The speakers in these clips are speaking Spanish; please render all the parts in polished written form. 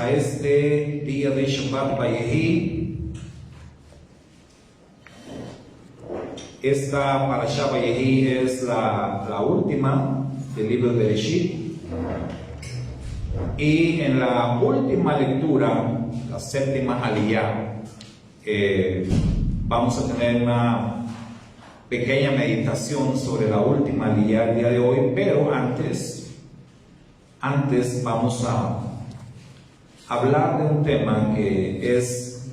a este día de Shabbat Vayehi. Esta Parashá Vayehi es la última del libro de Bereshit. Y en la última lectura, la séptima Aliyah, vamos a tener una pequeña meditación sobre la última Aliyah el día de hoy, pero antes vamos a hablar de un tema que es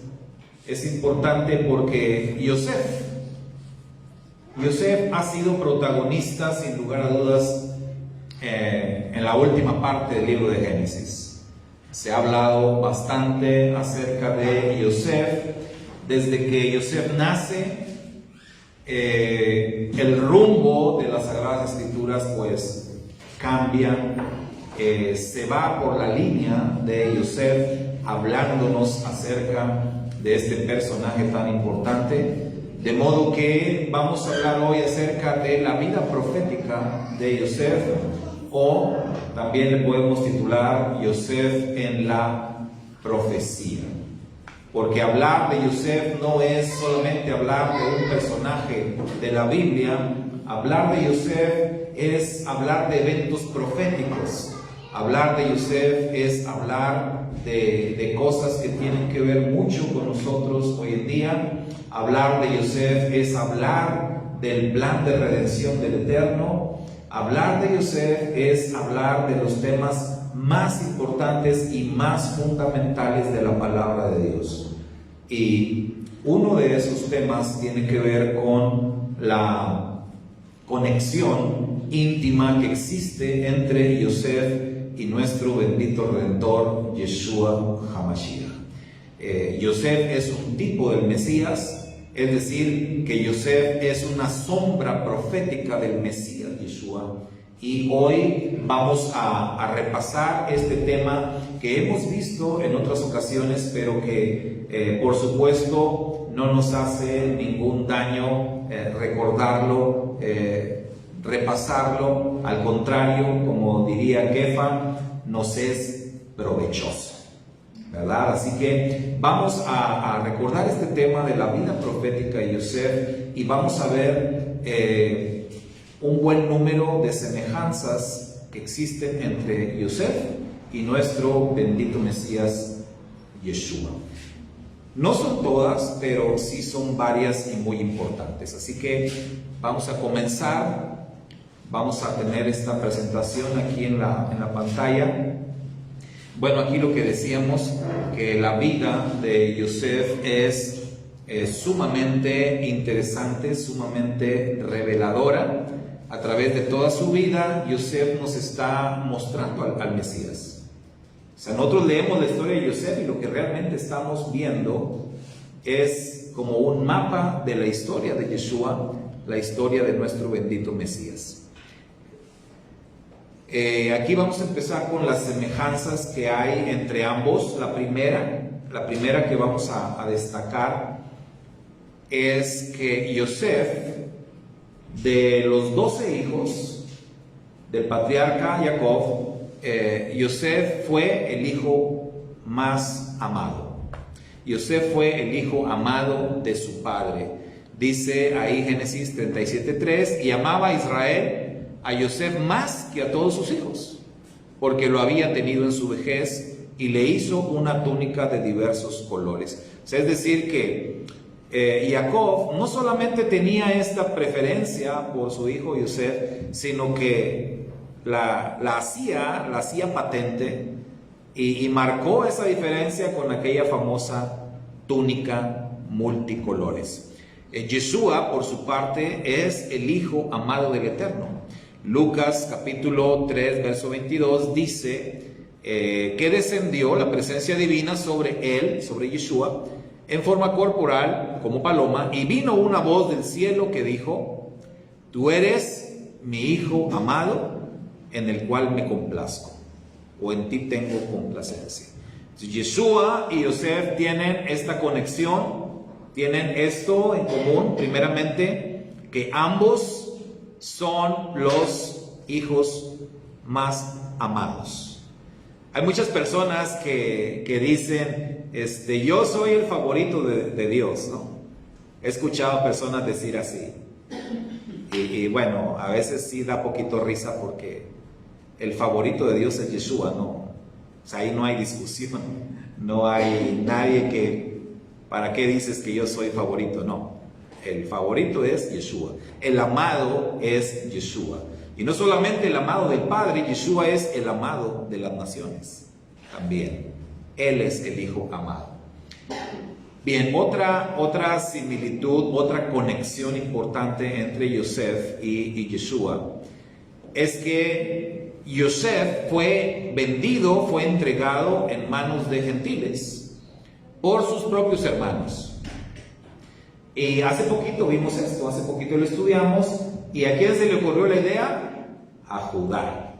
importante porque Yosef ha sido protagonista sin lugar a dudas en la última parte del libro de Génesis. Se ha hablado bastante acerca de Yosef. Desde que Yosef nace, el rumbo de las Sagradas Escrituras pues cambia, se va por la línea de Yosef hablándonos acerca de este personaje tan importante, de modo que vamos a hablar hoy acerca de la vida profética de Yosef, o también le podemos titular Yosef en la profecía. Porque hablar de Yosef no es solamente hablar de un personaje de la Biblia. Hablar de Yosef es hablar de eventos proféticos. Hablar de Yosef es hablar de cosas que tienen que ver mucho con nosotros hoy en día. Hablar de Yosef es hablar del plan de redención del Eterno. Hablar de Yosef es hablar de los temas más importantes y más fundamentales de la palabra de Dios. Y uno de esos temas tiene que ver con la conexión íntima que existe entre Yosef y nuestro bendito Redentor Yeshua HaMashiach. Yosef es un tipo del Mesías, es decir, que Yosef es una sombra profética del Mesías Yeshua. Y hoy vamos a repasar este tema que hemos visto en otras ocasiones, pero que por supuesto no nos hace ningún daño recordarlo, repasarlo. Al contrario, como diría Kefa, nos es provechoso, ¿verdad? Así que vamos a recordar este tema de la vida profética de Yosef y vamos a ver un buen número de semejanzas que existen entre Yosef y nuestro bendito Mesías Yeshua. No son todas, pero sí son varias y muy importantes. Así que vamos a comenzar. Vamos a tener esta presentación aquí en la pantalla. Bueno, aquí lo que decíamos, que la vida de Yosef es sumamente interesante, sumamente reveladora. A través de toda su vida, Yosef nos está mostrando al Mesías. O sea, nosotros leemos la historia de Yosef y lo que realmente estamos viendo es como un mapa de la historia de Yeshua, la historia de nuestro bendito Mesías. Aquí vamos a empezar con las semejanzas que hay entre ambos. La primera que vamos a destacar es que Yosef, de los 12 hijos del patriarca Jacob, Yosef fue el hijo más amado. Yosef fue el hijo amado de su padre. Dice ahí Génesis 37:3, y amaba a Israel a Yosef más que a todos sus hijos, porque lo había tenido en su vejez y le hizo una túnica de diversos colores. O sea, es decir que Jacob no solamente tenía esta preferencia por su hijo Yosef, sino que la hacía patente y marcó esa diferencia con aquella famosa túnica multicolores. Yeshua, por su parte, es el hijo amado del Eterno. Lucas capítulo 3 verso 22 dice que descendió la presencia divina sobre él, sobre Yeshua, en forma corporal como paloma, y vino una voz del cielo que dijo: tú eres mi hijo amado, en el cual me complazco, o en ti tengo complacencia. Entonces, Yeshua y Yosef tienen esta conexión, tienen esto en común, primeramente, que ambos son los hijos más amados. Hay muchas personas que dicen, yo soy el favorito de Dios, ¿no? He escuchado personas decir así. Y bueno, a veces sí da poquito risa porque el favorito de Dios es Yeshua, ¿no? O sea, ahí no hay discusión, no hay nadie que, ¿para qué dices que yo soy favorito? No, el favorito es Yeshua, el amado es Yeshua. Y no solamente el amado del Padre, Yeshua es el amado de las naciones también. Él es el Hijo amado. Bien, otra similitud, otra conexión importante entre Yosef y Yeshua es que Yosef fue vendido, fue entregado en manos de gentiles por sus propios hermanos. Y hace poquito vimos esto, hace poquito lo estudiamos. ¿Y a quién se le ocurrió la idea? A Judá,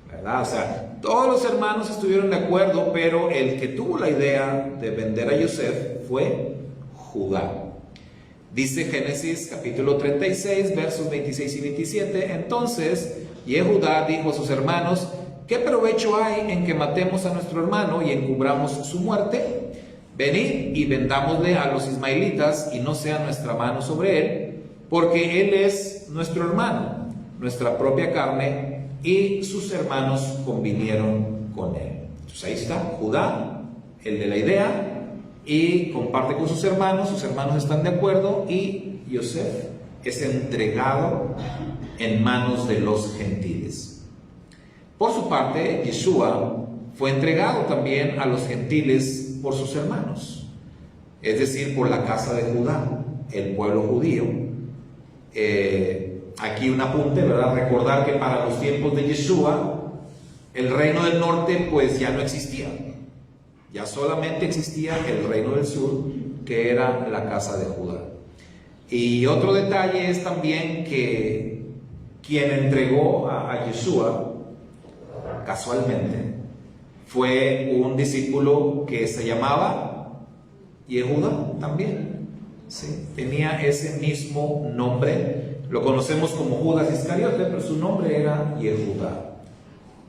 ¿verdad? O sea, todos los hermanos estuvieron de acuerdo, pero el que tuvo la idea de vender a Yosef fue Judá. Dice Génesis capítulo 36, versos 26 y 27. Entonces Judá dijo a sus hermanos: ¿qué provecho hay en que matemos a nuestro hermano y encubramos su muerte? Venid y vendámosle a los ismaelitas, y no sea nuestra mano sobre él, porque él es nuestro hermano, nuestra propia carne, y sus hermanos convinieron con él. Entonces ahí está Judá, el de la idea, y comparte con sus hermanos están de acuerdo, y Yosef es entregado en manos de los gentiles. Por su parte, Yeshua fue entregado también a los gentiles por sus hermanos, es decir, por la casa de Judá, el pueblo judío. Aquí un apunte, ¿verdad? Recordar que para los tiempos de Yeshua, el reino del norte pues ya no existía. Ya solamente existía el reino del sur, que era la casa de Judá. Y otro detalle es también que quien entregó a Yeshua, casualmente, fue un discípulo que se llamaba Yehuda también. ¿Sí? Tenía ese mismo nombre. Lo conocemos como Judas Iscariote, pero su nombre era Yehuda.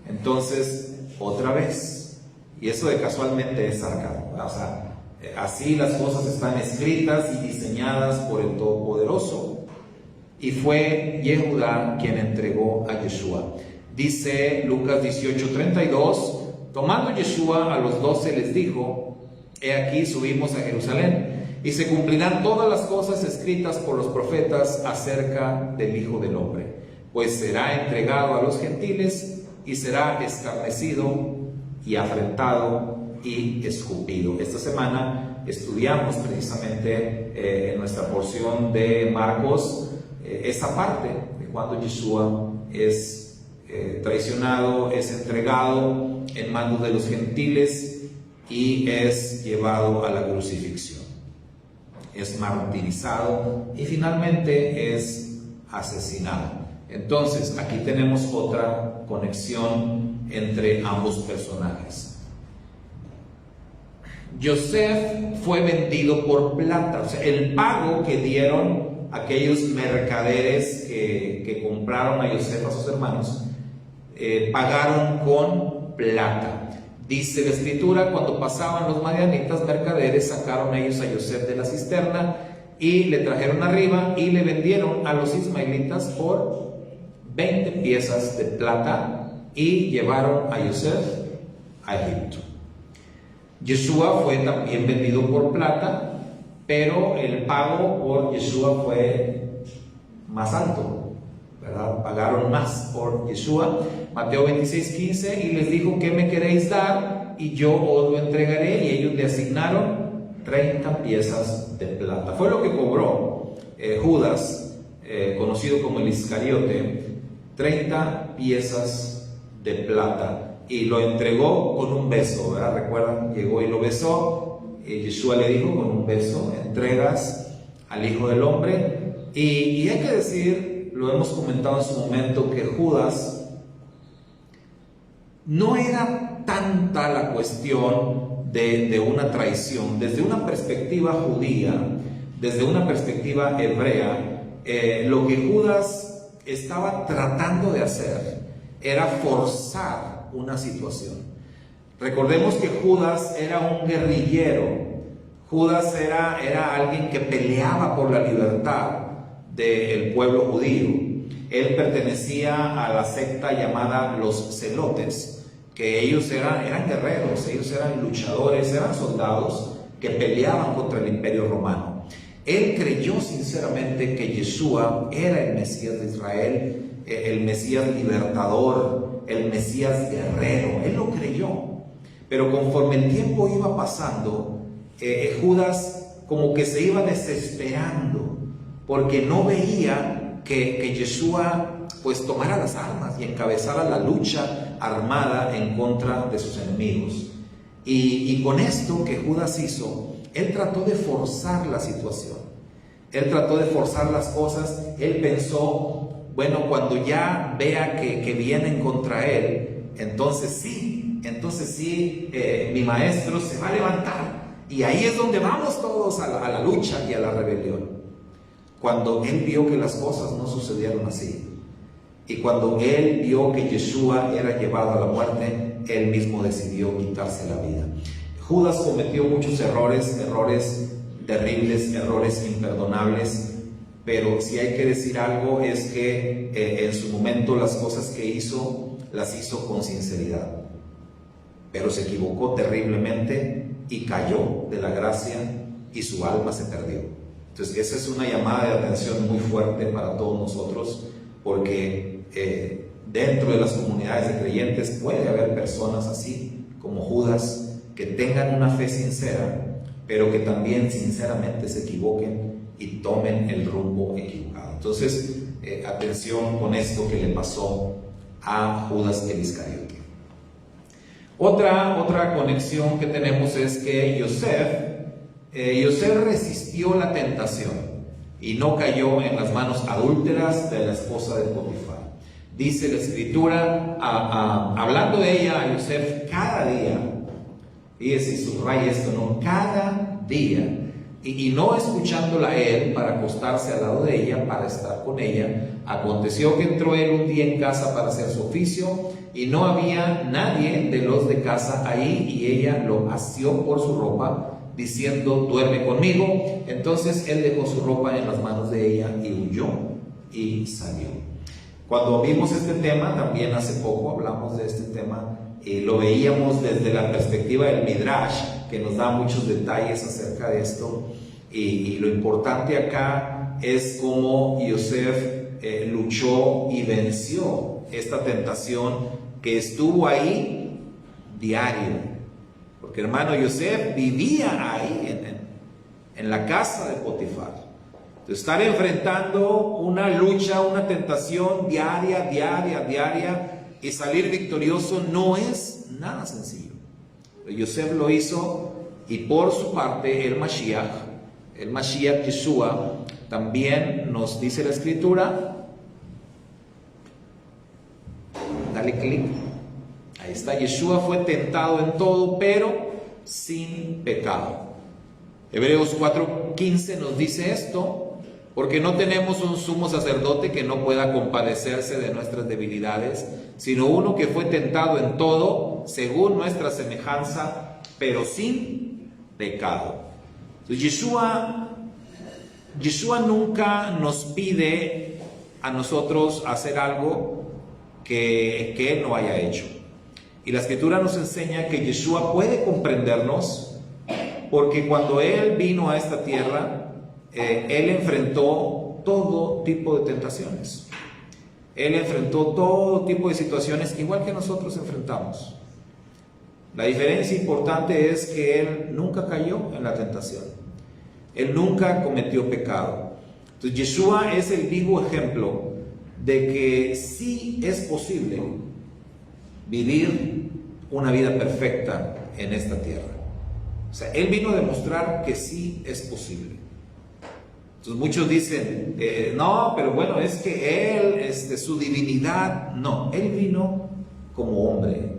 Entonces, otra vez, y eso de casualmente es sarcasmo, ¿verdad? O sea, así las cosas están escritas y diseñadas por el Todopoderoso. Y fue Yehuda quien entregó a Yeshua. Dice Lucas 18:32, tomando Yeshua a los 12 les dijo: he aquí subimos a Jerusalén, y se cumplirán todas las cosas escritas por los profetas acerca del Hijo del Hombre, pues será entregado a los gentiles y será escarnecido y afrentado y escupido. Esta semana estudiamos precisamente en nuestra porción de Marcos esa parte de cuando Yeshua es traicionado, es entregado en manos de los gentiles y es llevado a la crucifixión. Es martirizado y finalmente es asesinado. Entonces, aquí tenemos otra conexión entre ambos personajes. Yosef fue vendido por plata, o sea, el pago que dieron aquellos mercaderes que compraron a Yosef, a sus hermanos, pagaron con plata. Dice la escritura: cuando pasaban los madianitas mercaderes, sacaron ellos a Yosef de la cisterna y le trajeron arriba y le vendieron a los ismaelitas por 20 piezas de plata y llevaron a Yosef a Egipto. Yeshua fue también vendido por plata, pero el pago por Yeshua fue más alto, ¿verdad? Pagaron más por Yeshua. Mateo 26:15, y les dijo: ¿qué me queréis dar? Y yo os lo entregaré. Y ellos le asignaron 30 piezas de plata. Fue lo que cobró Judas, conocido como el Iscariote, 30 piezas de plata. Y lo entregó con un beso, ¿verdad? ¿Recuerdan? Llegó y lo besó. Yeshua le dijo: con un beso entregas al Hijo del Hombre. Y hay que decir, lo hemos comentado en su momento, que Judas no era tanta la cuestión de una traición. Desde una perspectiva judía, desde una perspectiva hebrea, lo que Judas estaba tratando de hacer era forzar una situación. Recordemos que Judas era un guerrillero. Judas era alguien que peleaba por la libertad del pueblo judío. Él pertenecía a la secta llamada los Zelotes, que ellos eran guerreros, ellos eran luchadores, eran soldados que peleaban contra el Imperio Romano. Él creyó sinceramente que Yeshua era el Mesías de Israel, el Mesías libertador, el Mesías guerrero. Él lo creyó. Pero conforme el tiempo iba pasando, Judas como que se iba desesperando porque no veía que Yeshua pues tomara las armas y encabezara la lucha armada en contra de sus enemigos. Y con esto que Judas hizo, él trató de forzar la situación. Él trató de forzar las cosas. Él pensó, bueno, cuando ya vea que vienen contra él, entonces sí, mi maestro se va a levantar. Y ahí es donde vamos todos a la lucha y a la rebelión. Cuando él vio que las cosas no sucedieron así, y cuando él vio que Yeshua era llevado a la muerte, él mismo decidió quitarse la vida. Judas cometió muchos errores terribles, errores imperdonables, pero si hay que decir algo es que en su momento las cosas que hizo, las hizo con sinceridad. Pero se equivocó terriblemente y cayó de la gracia y su alma se perdió. Entonces esa es una llamada de atención muy fuerte para todos nosotros, porque dentro de las comunidades de creyentes puede haber personas así como Judas que tengan una fe sincera, pero que también sinceramente se equivoquen y tomen el rumbo equivocado. Entonces atención con esto que le pasó a Judas el Iscariote. Otra conexión que tenemos es que Yosef resistió la tentación y no cayó en las manos adúlteras de la esposa de Potifar. Dice la escritura, hablando de ella a Yosef cada día, fíjese y subraya esto, ¿no? Cada día, y no escuchándola a él para acostarse al lado de ella, para estar con ella. Aconteció que entró él un día en casa para hacer su oficio, y no había nadie de los de casa ahí, y ella lo asió por su ropa, diciendo, duerme conmigo. Entonces él dejó su ropa en las manos de ella y huyó y salió. Cuando vimos este tema, también hace poco hablamos de este tema, lo veíamos desde la perspectiva del Midrash, que nos da muchos detalles acerca de esto, y lo importante acá es cómo Yosef luchó y venció esta tentación que estuvo ahí diario, porque hermano, Yosef vivía ahí en la casa de Potifar. Entonces, estar enfrentando una lucha, una tentación diaria, y salir victorioso no es nada sencillo. Yosef lo hizo, y por su parte el Mashiach Yeshua, también nos dice la escritura, dale clic, ahí está, Yeshua fue tentado en todo, pero sin pecado. Hebreos 4:15 nos dice esto, porque no tenemos un sumo sacerdote que no pueda compadecerse de nuestras debilidades, sino uno que fue tentado en todo, según nuestra semejanza, pero sin pecado. Entonces, Yeshua nunca nos pide a nosotros hacer algo que Él no haya hecho. Y la escritura nos enseña que Yeshua puede comprendernos, porque cuando Él vino a esta tierra, Él enfrentó todo tipo de tentaciones. Él enfrentó todo tipo de situaciones igual que nosotros enfrentamos. La diferencia importante es que Él nunca cayó en la tentación. Él nunca cometió pecado. Entonces Yeshua es el vivo ejemplo de que sí es posible vivir una vida perfecta en esta tierra. O sea, Él vino a demostrar que sí es posible. Entonces muchos dicen, no, pero bueno, es que Él, su divinidad, no, Él vino como hombre.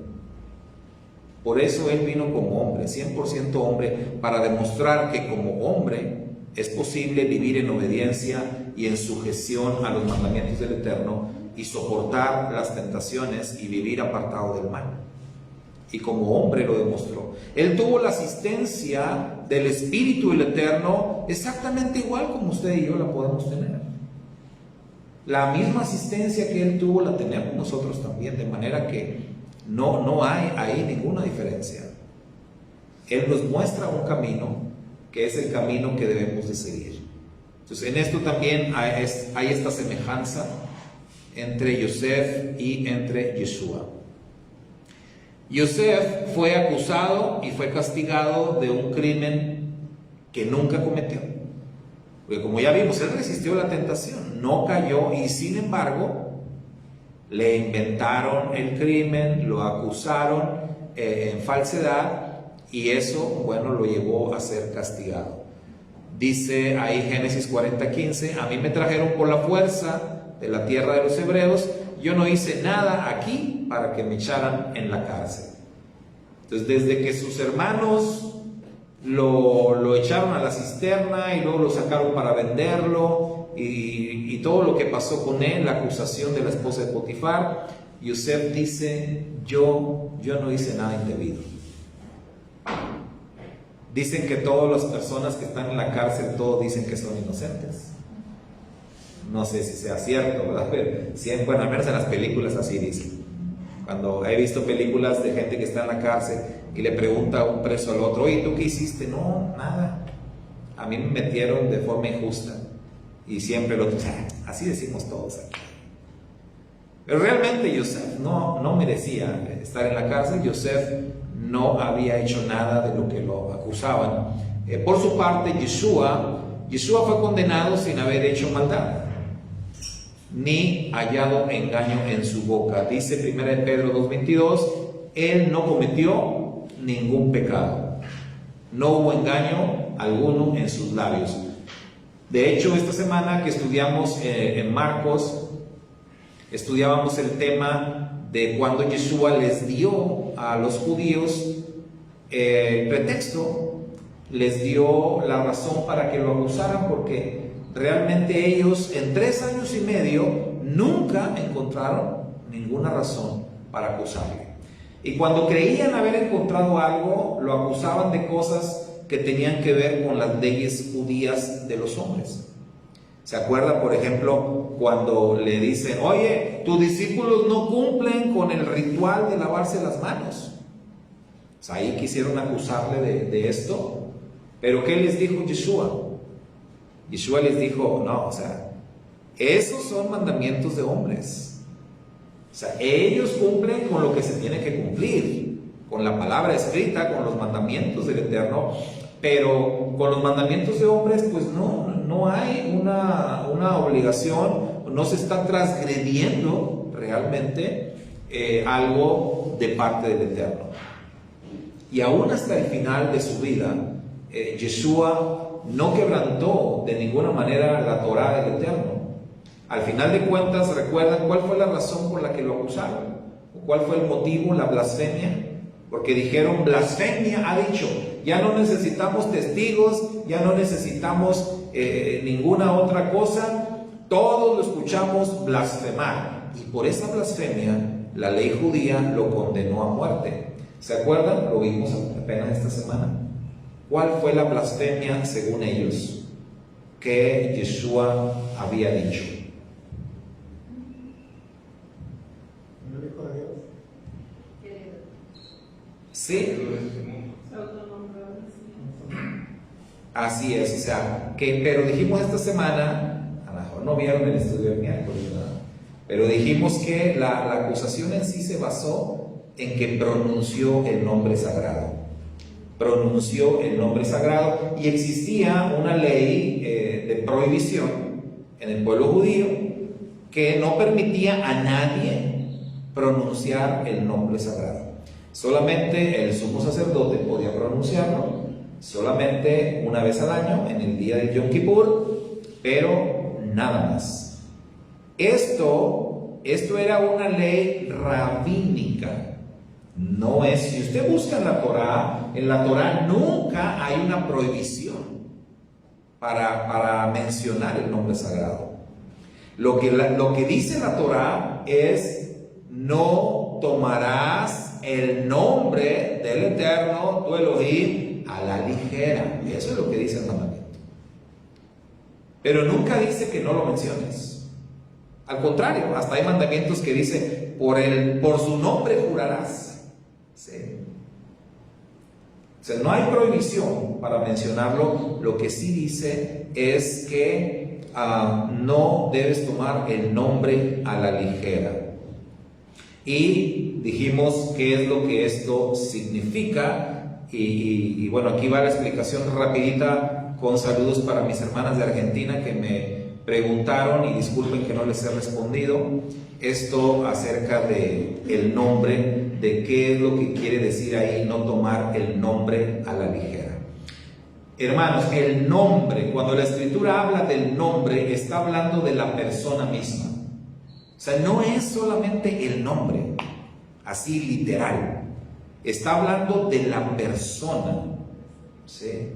Por eso Él vino como hombre, 100% hombre, para demostrar que como hombre es posible vivir en obediencia y en sujeción a los mandamientos del Eterno y soportar las tentaciones y vivir apartado del mal. y como hombre lo demostró. Él tuvo la asistencia del Espíritu del Eterno exactamente igual como usted y yo la podemos tener. La misma asistencia que Él tuvo la tenemos nosotros también, de manera que no hay ahí ninguna diferencia. Él nos muestra un camino que es el camino que debemos de seguir. Entonces, en esto también hay esta semejanza entre Yosef y entre Yeshua. Yosef fue acusado y fue castigado de un crimen que nunca cometió. Porque como ya vimos, él resistió la tentación, no cayó, y sin embargo le inventaron el crimen, lo acusaron en falsedad, y eso, bueno, lo llevó a ser castigado. Dice ahí Génesis 40:15, a mí me trajeron por la fuerza de la tierra de los hebreos, yo no hice nada aquí para que me echaran en la cárcel. Entonces, desde que sus hermanos lo echaron a la cisterna y luego lo sacaron para venderlo, y todo lo que pasó con él, la acusación de la esposa de Potifar, Yosef dice, yo no hice nada indebido. Dicen que todas las personas que están en la cárcel, todos dicen que son inocentes. No sé si sea cierto, ¿verdad? Pero siempre, bueno, al menos en las películas así dicen. Cuando he visto películas de gente que está en la cárcel y le pregunta a un preso al otro, oye, ¿tú qué hiciste? No, nada. A mí me metieron de forma injusta. Y siempre el otro, así decimos todos aquí. Pero realmente Yosef no merecía estar en la cárcel. Yosef no había hecho nada de lo que lo acusaban. Por su parte, Yeshua fue condenado sin haber hecho maldad, ni hallado engaño en su boca. Dice 1 Pedro 2:22, él no cometió ningún pecado, no hubo engaño alguno en sus labios. De hecho, esta semana que estudiamos en Marcos, estudiábamos el tema de cuando Yeshua les dio a los judíos el pretexto, les dio la razón para que lo acusaran, porque realmente ellos en 3 años y medio nunca encontraron ninguna razón para acusarle. Y cuando creían haber encontrado algo, lo acusaban de cosas que tenían que ver con las leyes judías de los hombres. ¿Se acuerda, por ejemplo, cuando le dicen, oye, tus discípulos no cumplen con el ritual de lavarse las manos? O sea, ahí quisieron acusarle de esto. Pero ¿qué les dijo Yeshua? Yeshua les dijo, no, o sea, esos son mandamientos de hombres. O sea, ellos cumplen con lo que se tiene que cumplir, con la palabra escrita, con los mandamientos del Eterno, pero con los mandamientos de hombres, pues no hay una obligación, no se está transgrediendo realmente algo de parte del Eterno. Y aún hasta el final de su vida, Yeshua no quebrantó de ninguna manera la Torá del Eterno. Al final de cuentas, ¿recuerdan cuál fue la razón por la que lo acusaron? ¿Cuál fue el motivo? La blasfemia. Porque dijeron, blasfemia ha dicho, ya no necesitamos testigos, ya no necesitamos ninguna otra cosa, todos lo escuchamos blasfemar. Y por esa blasfemia, la ley judía lo condenó a muerte. ¿Se acuerdan? Lo vimos apenas esta semana. ¿Cuál fue la blasfemia según ellos que Yeshua había dicho? Sí, así es, o sea, pero dijimos esta semana, a lo mejor no vieron el estudio del miércoles, ¿verdad? Pero dijimos que la acusación en sí se basó en que pronunció el nombre sagrado. Pronunció el nombre sagrado, y existía una ley de prohibición en el pueblo judío que no permitía a nadie pronunciar el nombre sagrado. Solamente el sumo sacerdote podía pronunciarlo, solamente una vez al año, en el día de Yom Kippur, pero nada más. Esto era una ley rabínica. No es, si usted busca en la Torá nunca hay una prohibición para mencionar el nombre sagrado. Lo que dice la Torá es, no tomarás el nombre del Eterno, tu Elohim, a la ligera. Eso es lo que dice el mandamiento. Pero nunca dice que no lo menciones. Al contrario, hasta hay mandamientos que dice, por su nombre jurarás. Sí. O sea, no hay prohibición para mencionarlo. Lo que sí dice es que no debes tomar el nombre a la ligera. Y dijimos qué es lo que esto significa. Y bueno, aquí va la explicación rapidita, con saludos para mis hermanas de Argentina que me preguntaron, y disculpen que no les he respondido, esto acerca de el nombre, de qué es lo que quiere decir ahí no tomar el nombre a la ligera. Hermanos, el nombre, cuando la Escritura habla del nombre, está hablando de la persona misma. O sea, no es solamente el nombre, así literal. Está hablando de la persona, ¿sí?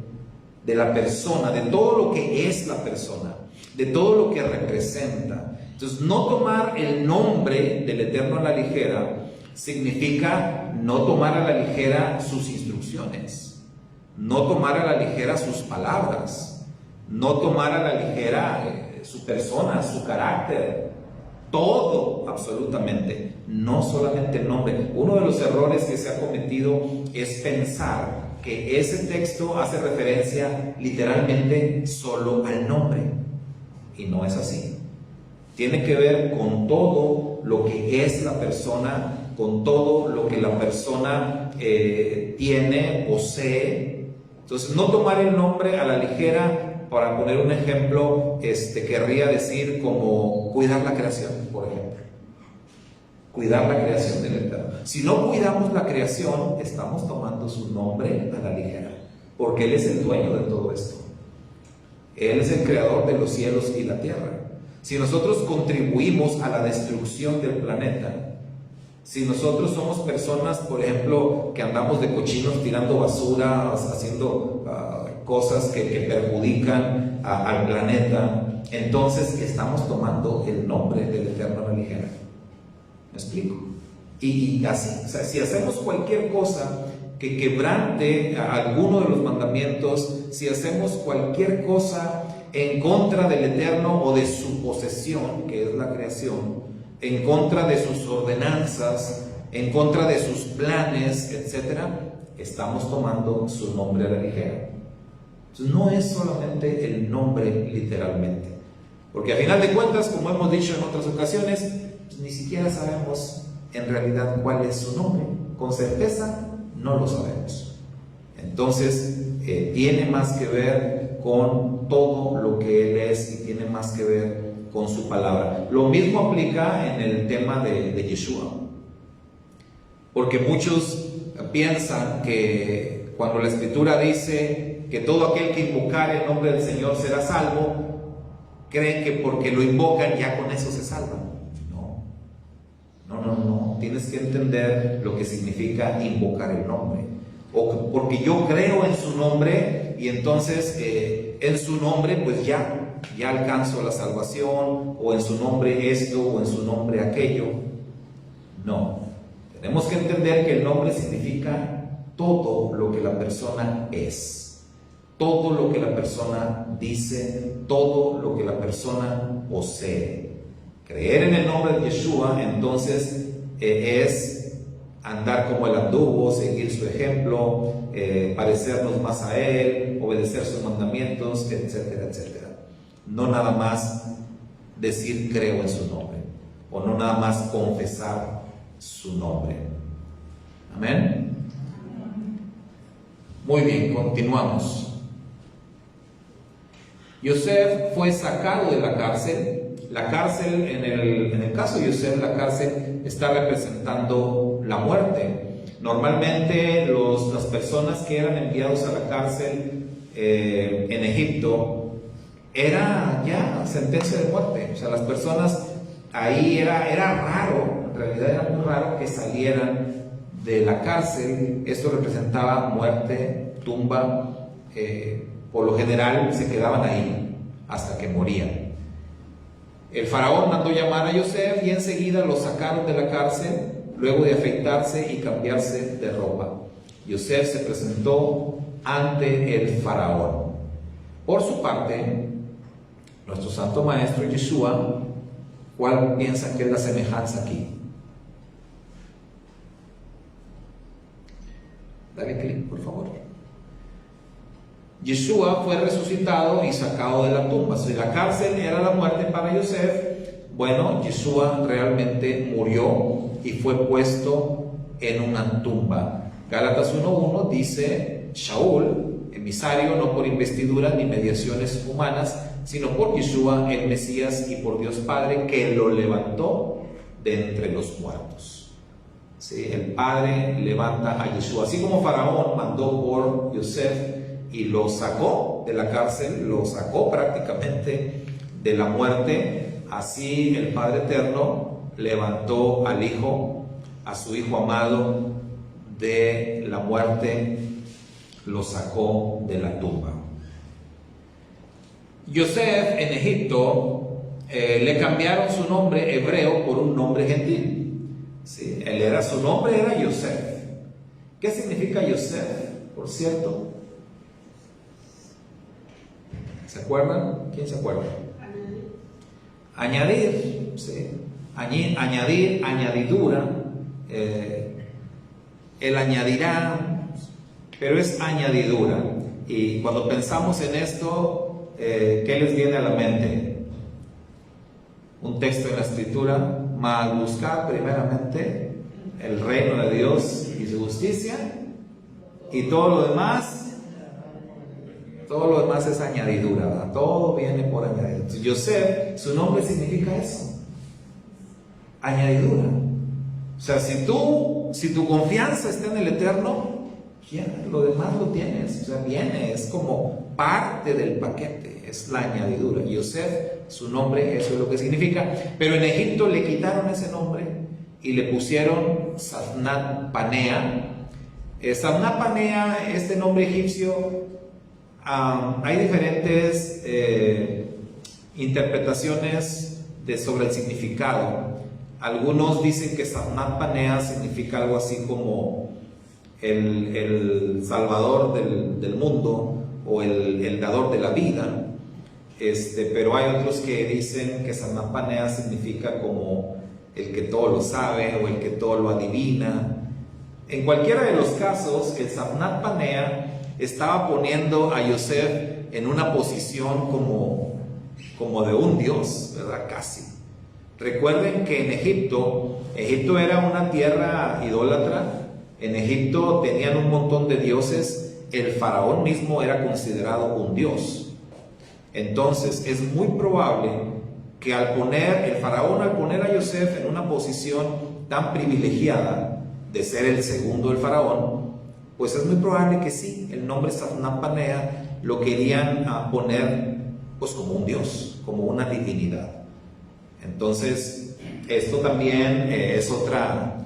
De la persona, de todo lo que es la persona, de todo lo que representa. Entonces, no tomar el nombre del Eterno a la ligera significa no tomar a la ligera sus instrucciones, no tomar a la ligera sus palabras, no tomar a la ligera su persona, su carácter. Todo, absolutamente, no solamente el nombre. Uno de los errores que se ha cometido es pensar que ese texto hace referencia literalmente solo al nombre, y no es así. Tiene que ver con todo lo que es la persona, con todo lo que la persona tiene, posee. Entonces, no tomar el nombre a la ligera. Para poner un ejemplo, querría decir como cuidar la creación, por ejemplo. Cuidar la creación del Eterno. Si no cuidamos la creación, estamos tomando su nombre a la ligera, porque Él es el dueño de todo esto. Él es el creador de los cielos y la tierra. Si nosotros contribuimos a la destrucción del planeta, si nosotros somos personas, por ejemplo, que andamos de cochinos tirando basura, haciendo cosas que perjudican al planeta, entonces estamos tomando el nombre del Eterno a la ligera. ¿Me explico? Y así, o sea, si hacemos cualquier cosa que quebrante alguno de los mandamientos, si hacemos cualquier cosa en contra del Eterno o de su posesión, que es la creación, en contra de sus ordenanzas, en contra de sus planes, etc., estamos tomando su nombre a la ligera. Entonces, no es solamente el nombre literalmente, porque a final de cuentas, como hemos dicho en otras ocasiones, pues ni siquiera sabemos en realidad cuál es su nombre. Con certeza no lo sabemos. Entonces, tiene más que ver con todo lo que Él es y tiene más que ver con su palabra. Lo mismo aplica en el tema de Yeshua, porque muchos piensan que cuando la Escritura dice que todo aquel que invocare el nombre del Señor será salvo, creen que porque lo invocan ya con eso se salvan. No, tienes que entender lo que significa invocar el nombre. O porque yo creo en su nombre y entonces en su nombre pues ya alcanzo la salvación, o en su nombre esto, o en su nombre aquello. No, tenemos que entender que el nombre significa todo lo que la persona es, todo lo que la persona dice, todo lo que la persona posee. Creer en el nombre de Yeshua, entonces, es andar como Él anduvo, seguir su ejemplo, parecernos más a Él, obedecer sus mandamientos, etcétera, etcétera. No nada más decir creo en su nombre, o no nada más confesar su nombre. Amén. Muy bien, continuamos. Yosef fue sacado de la cárcel. La cárcel, en el caso de Yosef, la cárcel está representando la muerte. Normalmente las personas que eran enviados a la cárcel en Egipto, era ya sentencia de muerte. O sea, las personas ahí era raro, en realidad era muy raro que salieran de la cárcel. Esto representaba muerte, tumba. Por lo general se quedaban ahí hasta que morían. El faraón mandó llamar a Yosef y enseguida lo sacaron de la cárcel, luego de afeitarse y cambiarse de ropa. Yosef se presentó ante el faraón. Por su parte, nuestro santo maestro Yeshua, ¿cuál piensa que es la semejanza aquí? Dale clic, por favor. Yeshua fue resucitado y sacado de la tumba. Si la cárcel era la muerte para Yosef, bueno, Yeshua realmente murió y fue puesto en una tumba. Gálatas 1:1 dice: Shaul, emisario no por investiduras ni mediaciones humanas, sino por Yeshua el Mesías y por Dios Padre, que lo levantó de entre los muertos. ¿Sí? El Padre levanta a Yeshua. Así como Faraón mandó por Yosef y lo sacó de la cárcel, lo sacó prácticamente de la muerte, así el Padre Eterno levantó al Hijo, a su Hijo amado, de la muerte, lo sacó de la tumba. Yosef en Egipto le cambiaron su nombre hebreo por un nombre gentil. ¿Sí? Su nombre era Yosef. ¿Qué significa Yosef, por cierto? ¿Se acuerdan? ¿Quién se acuerda? Añadir, ¿sí? Añadir, añadidura, él añadirá, pero es añadidura. Y cuando pensamos en esto, ¿qué les viene a la mente? Un texto en la Escritura: mas buscar primeramente el reino de Dios y su justicia, y todo lo demás es añadidura, ¿verdad? Todo viene por añadidura. Entonces, Yosef, su nombre significa eso, añadidura. O sea, si tu confianza está en el Eterno, ya lo demás lo tienes, o sea, viene, es como parte del paquete, es la añadidura. Yosef, su nombre, eso es lo que significa. Pero en Egipto le quitaron ese nombre y le pusieron Safnat Panea. Safnat Panea, este nombre egipcio, hay diferentes interpretaciones sobre el significado. Algunos dicen que Safnat Panea significa algo así como el salvador del mundo, o el dador de la vida. Pero hay otros que dicen que Safnat Panea significa como el que todo lo sabe o el que todo lo adivina. En cualquiera de los casos, el Safnat Panea estaba poniendo a Yosef en una posición como de un dios, ¿verdad? Casi. Recuerden que en Egipto era una tierra idólatra. En Egipto tenían un montón de dioses. El faraón mismo era considerado un dios. Entonces es muy probable que el faraón, al poner a Yosef en una posición tan privilegiada de ser el segundo del faraón, pues es muy probable que sí, el nombre Safnat Panea lo querían poner pues como un dios, como una divinidad. Entonces esto también es otra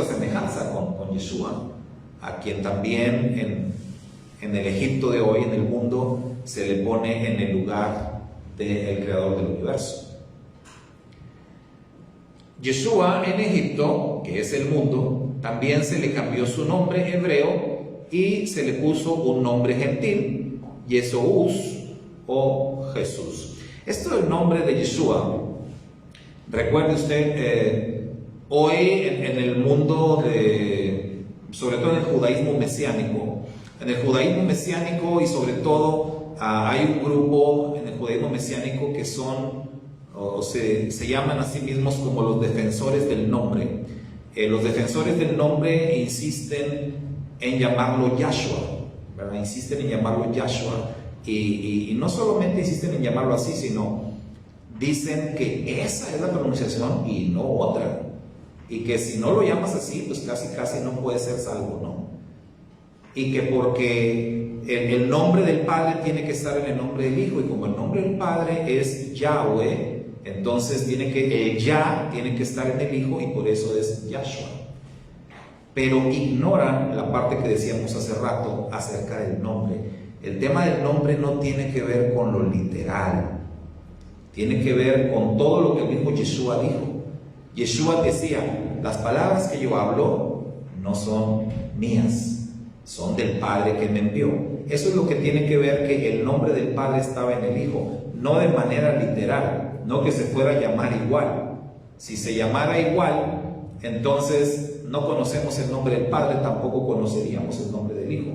semejanza con Yeshua, a quien también en el Egipto de hoy, en el mundo, se le pone en el lugar del creador del universo. Yeshua en Egipto, que es el mundo, también se le cambió su nombre hebreo y se le puso un nombre gentil, Yesús o Jesús. Esto es el nombre de Yeshua. Recuerde usted, hoy en el mundo, sobre todo en el judaísmo mesiánico, y sobre todo hay un grupo en el judaísmo mesiánico que son, se llaman a sí mismos como los defensores del nombre. Los defensores del nombre insisten en llamarlo Yahshua, ¿verdad? Insisten en llamarlo Yahshua, y no solamente insisten en llamarlo así, sino dicen que esa es la pronunciación y no otra, y que si no lo llamas así, pues casi no puede ser salvo, ¿no? Y que porque el nombre del Padre tiene que estar en el nombre del Hijo, y como el nombre del Padre es Yahweh, entonces el Yah tiene que estar en el Hijo, y por eso es Yahshua. Pero ignoran la parte que decíamos hace rato acerca del nombre. El tema del nombre no tiene que ver con lo literal, tiene que ver con todo lo que el mismo Yeshua dijo. Yeshua decía: las palabras que yo hablo no son mías, son del Padre que me envió. Eso es lo que tiene que ver, que el nombre del Padre estaba en el Hijo, no de manera literal, no que se fuera a llamar igual. Si se llamara igual, entonces no conocemos el nombre del Padre, tampoco conoceríamos el nombre del Hijo.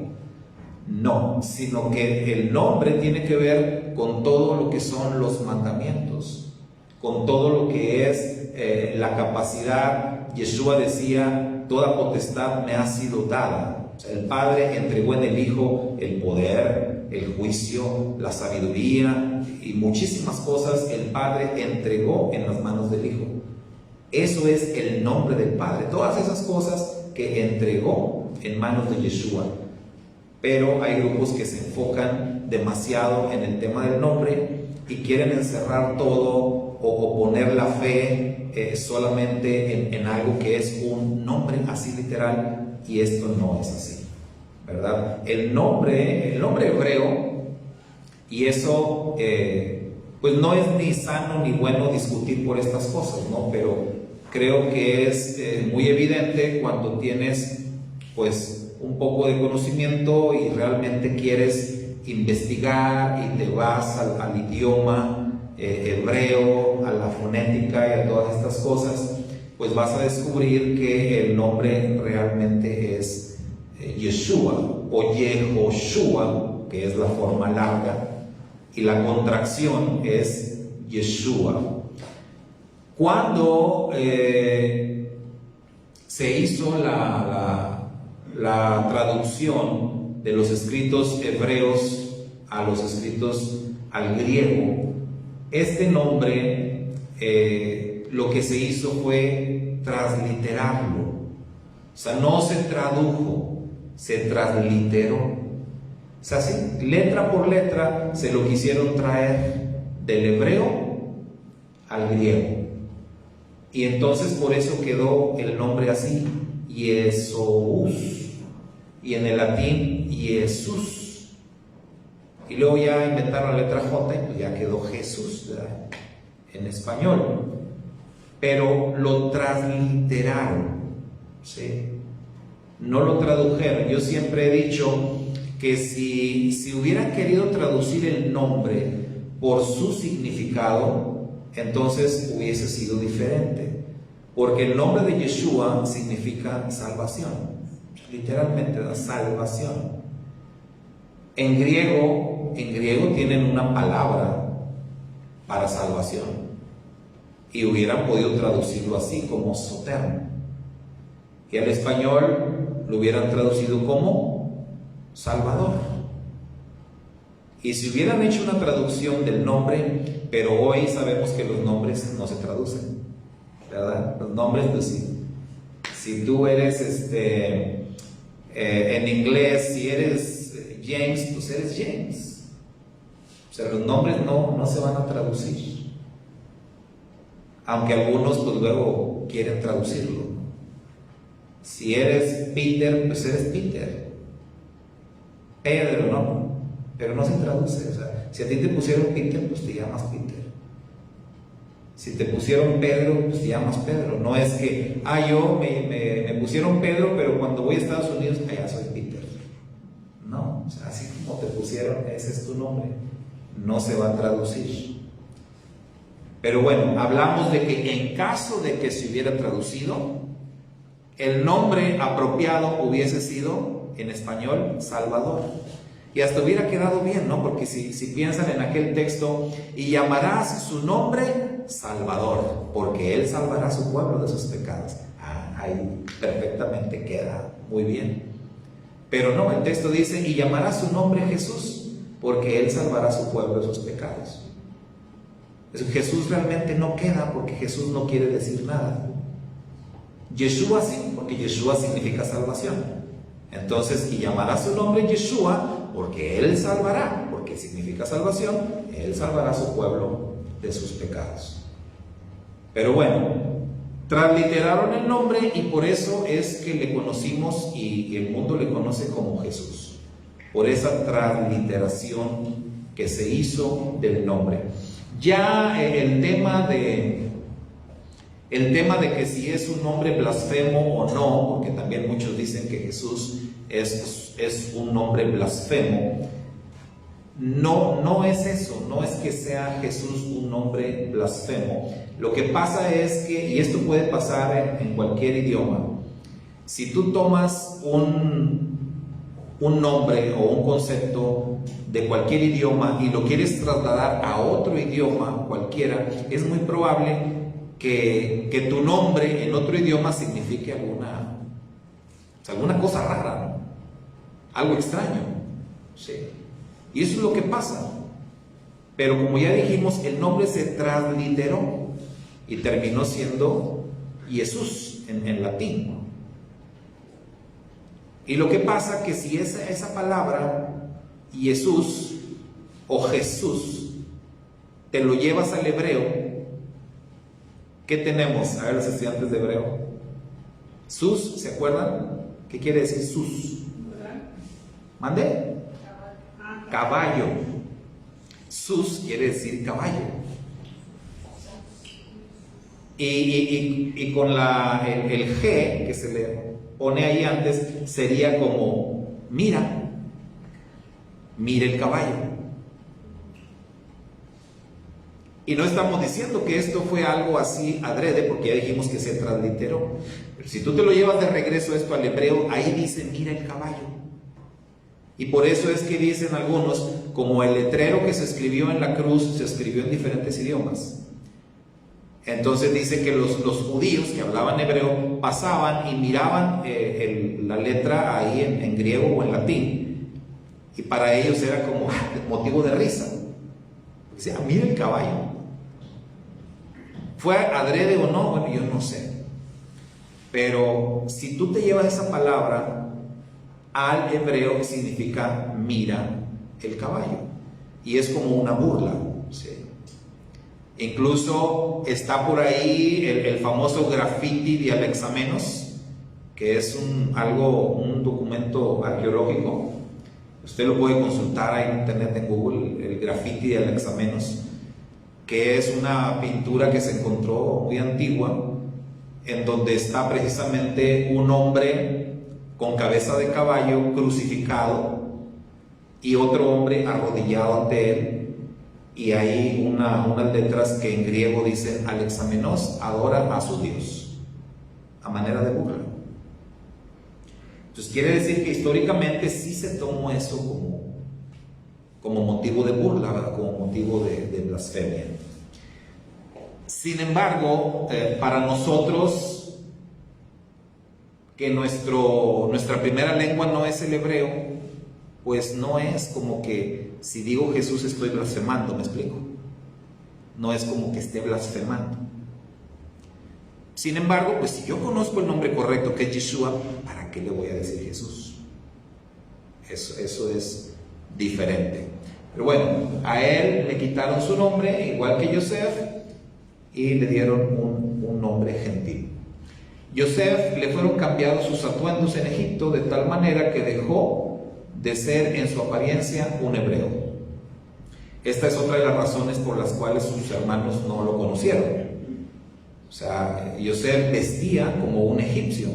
No, sino que el nombre tiene que ver con todo lo que son los mandamientos, con todo lo que es la capacidad. Yeshua decía, toda potestad me ha sido dada. O sea, el Padre entregó en el Hijo el poder, el juicio, la sabiduría y muchísimas cosas el Padre entregó en las manos del Hijo. Eso es el nombre del Padre, todas esas cosas que entregó en manos de Yeshua. Pero hay grupos que se enfocan demasiado en el tema del nombre y quieren encerrar todo o poner la fe solamente en algo que es un nombre así literal, y esto no es así, ¿verdad? El nombre hebreo, y eso pues no es ni sano ni bueno discutir por estas cosas, ¿no? Pero creo que es muy evidente cuando tienes pues un poco de conocimiento y realmente quieres investigar y te vas al idioma hebreo, a la fonética y a todas estas cosas, pues vas a descubrir que el nombre realmente es Yeshua o Yehoshua, que es la forma larga, y la contracción es Yeshua. Cuando se hizo la traducción de los escritos hebreos a los escritos al griego, este nombre lo que se hizo fue transliterarlo. O sea, no se tradujo, se transliteró. O sea, sí, letra por letra se lo quisieron traer del hebreo al griego. Y entonces por eso quedó el nombre así, Yesous. Y en el latín, Jesús. Y luego ya inventaron la letra J y pues ya quedó Jesús, ¿verdad?, en español. Pero lo transliteraron, ¿sí? No lo tradujeron. Yo siempre he dicho que si hubieran querido traducir el nombre por su significado, entonces hubiese sido diferente. Porque el nombre de Yeshua significa salvación. Literalmente, la salvación. En griego tienen una palabra para salvación y hubieran podido traducirlo así, como soter, y al español lo hubieran traducido como Salvador. Y si hubieran hecho una traducción del nombre, pero hoy sabemos que los nombres no se traducen, ¿verdad? Los nombres, pues si tú eres en inglés, si eres James, pues eres James. O sea, los nombres no se van a traducir, aunque algunos pues luego quieren traducirlo. Si eres Peter, pues eres Peter. Pedro, ¿no? Pero no se traduce. O sea, si a ti te pusieron Peter, pues te llamas Peter. Si te pusieron Pedro, pues te llamas Pedro. No es que, yo me pusieron Pedro, pero cuando voy a Estados Unidos, ya soy Peter. No, o sea, así como te pusieron, ese es tu nombre. No se va a traducir. Pero bueno, hablamos de que en caso de que se hubiera traducido, el nombre apropiado hubiese sido, en español, Salvador. Y hasta hubiera quedado bien, ¿no? Porque si piensan en aquel texto, y llamarás su nombre Salvador, porque Él salvará a su pueblo de sus pecados. Ahí perfectamente queda muy bien. Pero no, el texto dice, y llamará su nombre Jesús, porque Él salvará a su pueblo de sus pecados. Jesús realmente no queda, porque Jesús no quiere decir nada. Yeshua sí, porque Yeshua significa salvación. Entonces, y llamará su nombre Yeshua, porque Él salvará, porque significa salvación, Él salvará a su pueblo de sus pecados. Pero bueno, transliteraron el nombre y por eso es que le conocimos y el mundo le conoce como Jesús, por esa transliteración que se hizo del nombre. Ya el tema de El tema de que si es un nombre blasfemo o no, porque también muchos dicen que Jesús es un nombre blasfemo. No es eso, no es que sea Jesús un nombre blasfemo. Lo que pasa es que, y esto puede pasar en cualquier idioma, si tú tomas un nombre o un concepto de cualquier idioma y lo quieres trasladar a otro idioma cualquiera, es muy probable que tu nombre en otro idioma signifique alguna cosa rara, ¿no? Algo extraño, ¿sí? Y eso es lo que pasa. Pero como ya dijimos, el nombre se transliteró y terminó siendo Jesús en latín, ¿no? Y lo que pasa que si esa palabra Jesús o Jesús te lo llevas al hebreo, ¿qué tenemos? A ver, los estudiantes de hebreo. Sus, ¿se acuerdan? ¿Qué quiere decir sus? ¿Mande? Caballo. Sus quiere decir caballo. Y con el G que se le pone ahí antes sería como mira el caballo. Y no estamos diciendo que esto fue algo así adrede, porque ya dijimos que se transliteró. Pero si tú te lo llevas de regreso esto al hebreo, ahí dice mira el caballo. Y por eso es que dicen algunos, como el letrero que se escribió en la cruz se escribió en diferentes idiomas. Entonces dice que los judíos que hablaban hebreo pasaban y miraban la letra ahí en griego o en latín, y para ellos era como motivo de risa. Dice, mira el caballo. ¿Fue adrede o no? Bueno, yo no sé. Pero si tú te llevas esa palabra al hebreo, significa mira el caballo, y es como una burla, ¿sí? Incluso está por ahí el famoso graffiti de Alexamenos, que es un documento arqueológico. Usted lo puede consultar ahí en internet, en Google, el graffiti de Alexamenos, que es una pintura que se encontró muy antigua, en donde está precisamente un hombre con cabeza de caballo crucificado y otro hombre arrodillado ante él. Y hay unas letras que en griego dicen Alexamenos adora a su Dios, a manera de burla. Entonces quiere decir que históricamente sí se tomó eso como motivo de burla, ¿verdad? Como motivo de blasfemia. Sin embargo, para nosotros, que nuestra primera lengua no es el hebreo, pues no es como que si digo Jesús estoy blasfemando, ¿me explico? No es como que esté blasfemando. Sin embargo, pues si yo conozco el nombre correcto, que es Yeshua, ¿para qué le voy a decir Jesús? Eso es diferente. Pero bueno, a él le quitaron su nombre, igual que Yosef, y le dieron un nombre gentil. Yosef le fueron cambiados sus atuendos en Egipto de tal manera que dejó de ser en su apariencia un hebreo. Esta es otra de las razones por las cuales sus hermanos no lo conocieron. O sea, Yosef vestía como un egipcio.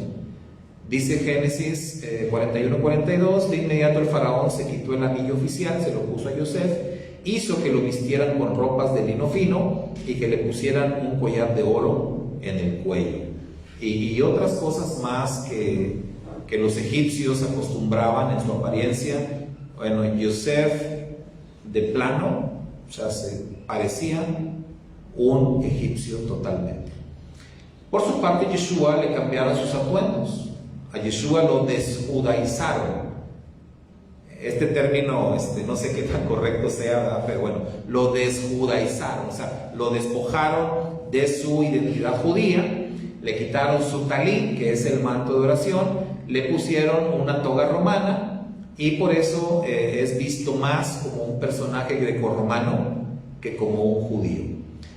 Dice Génesis 41-42, de inmediato el faraón se quitó el anillo oficial, se lo puso a Yosef, hizo que lo vistieran con ropas de lino fino y que le pusieran un collar de oro en el cuello. Y otras cosas más que los egipcios acostumbraban en su apariencia. Bueno, Yosef de plano, o sea, se parecía un egipcio totalmente. Por su parte, Yeshua le cambiaron sus atuendos. A Yeshua lo desjudaizaron. Este término, no sé qué tan correcto sea, ¿verdad? Pero bueno, lo desjudaizaron, o sea, lo despojaron de su identidad judía, le quitaron su talí, que es el manto de oración, le pusieron una toga romana, y por eso es visto más como un personaje grecorromano que como un judío.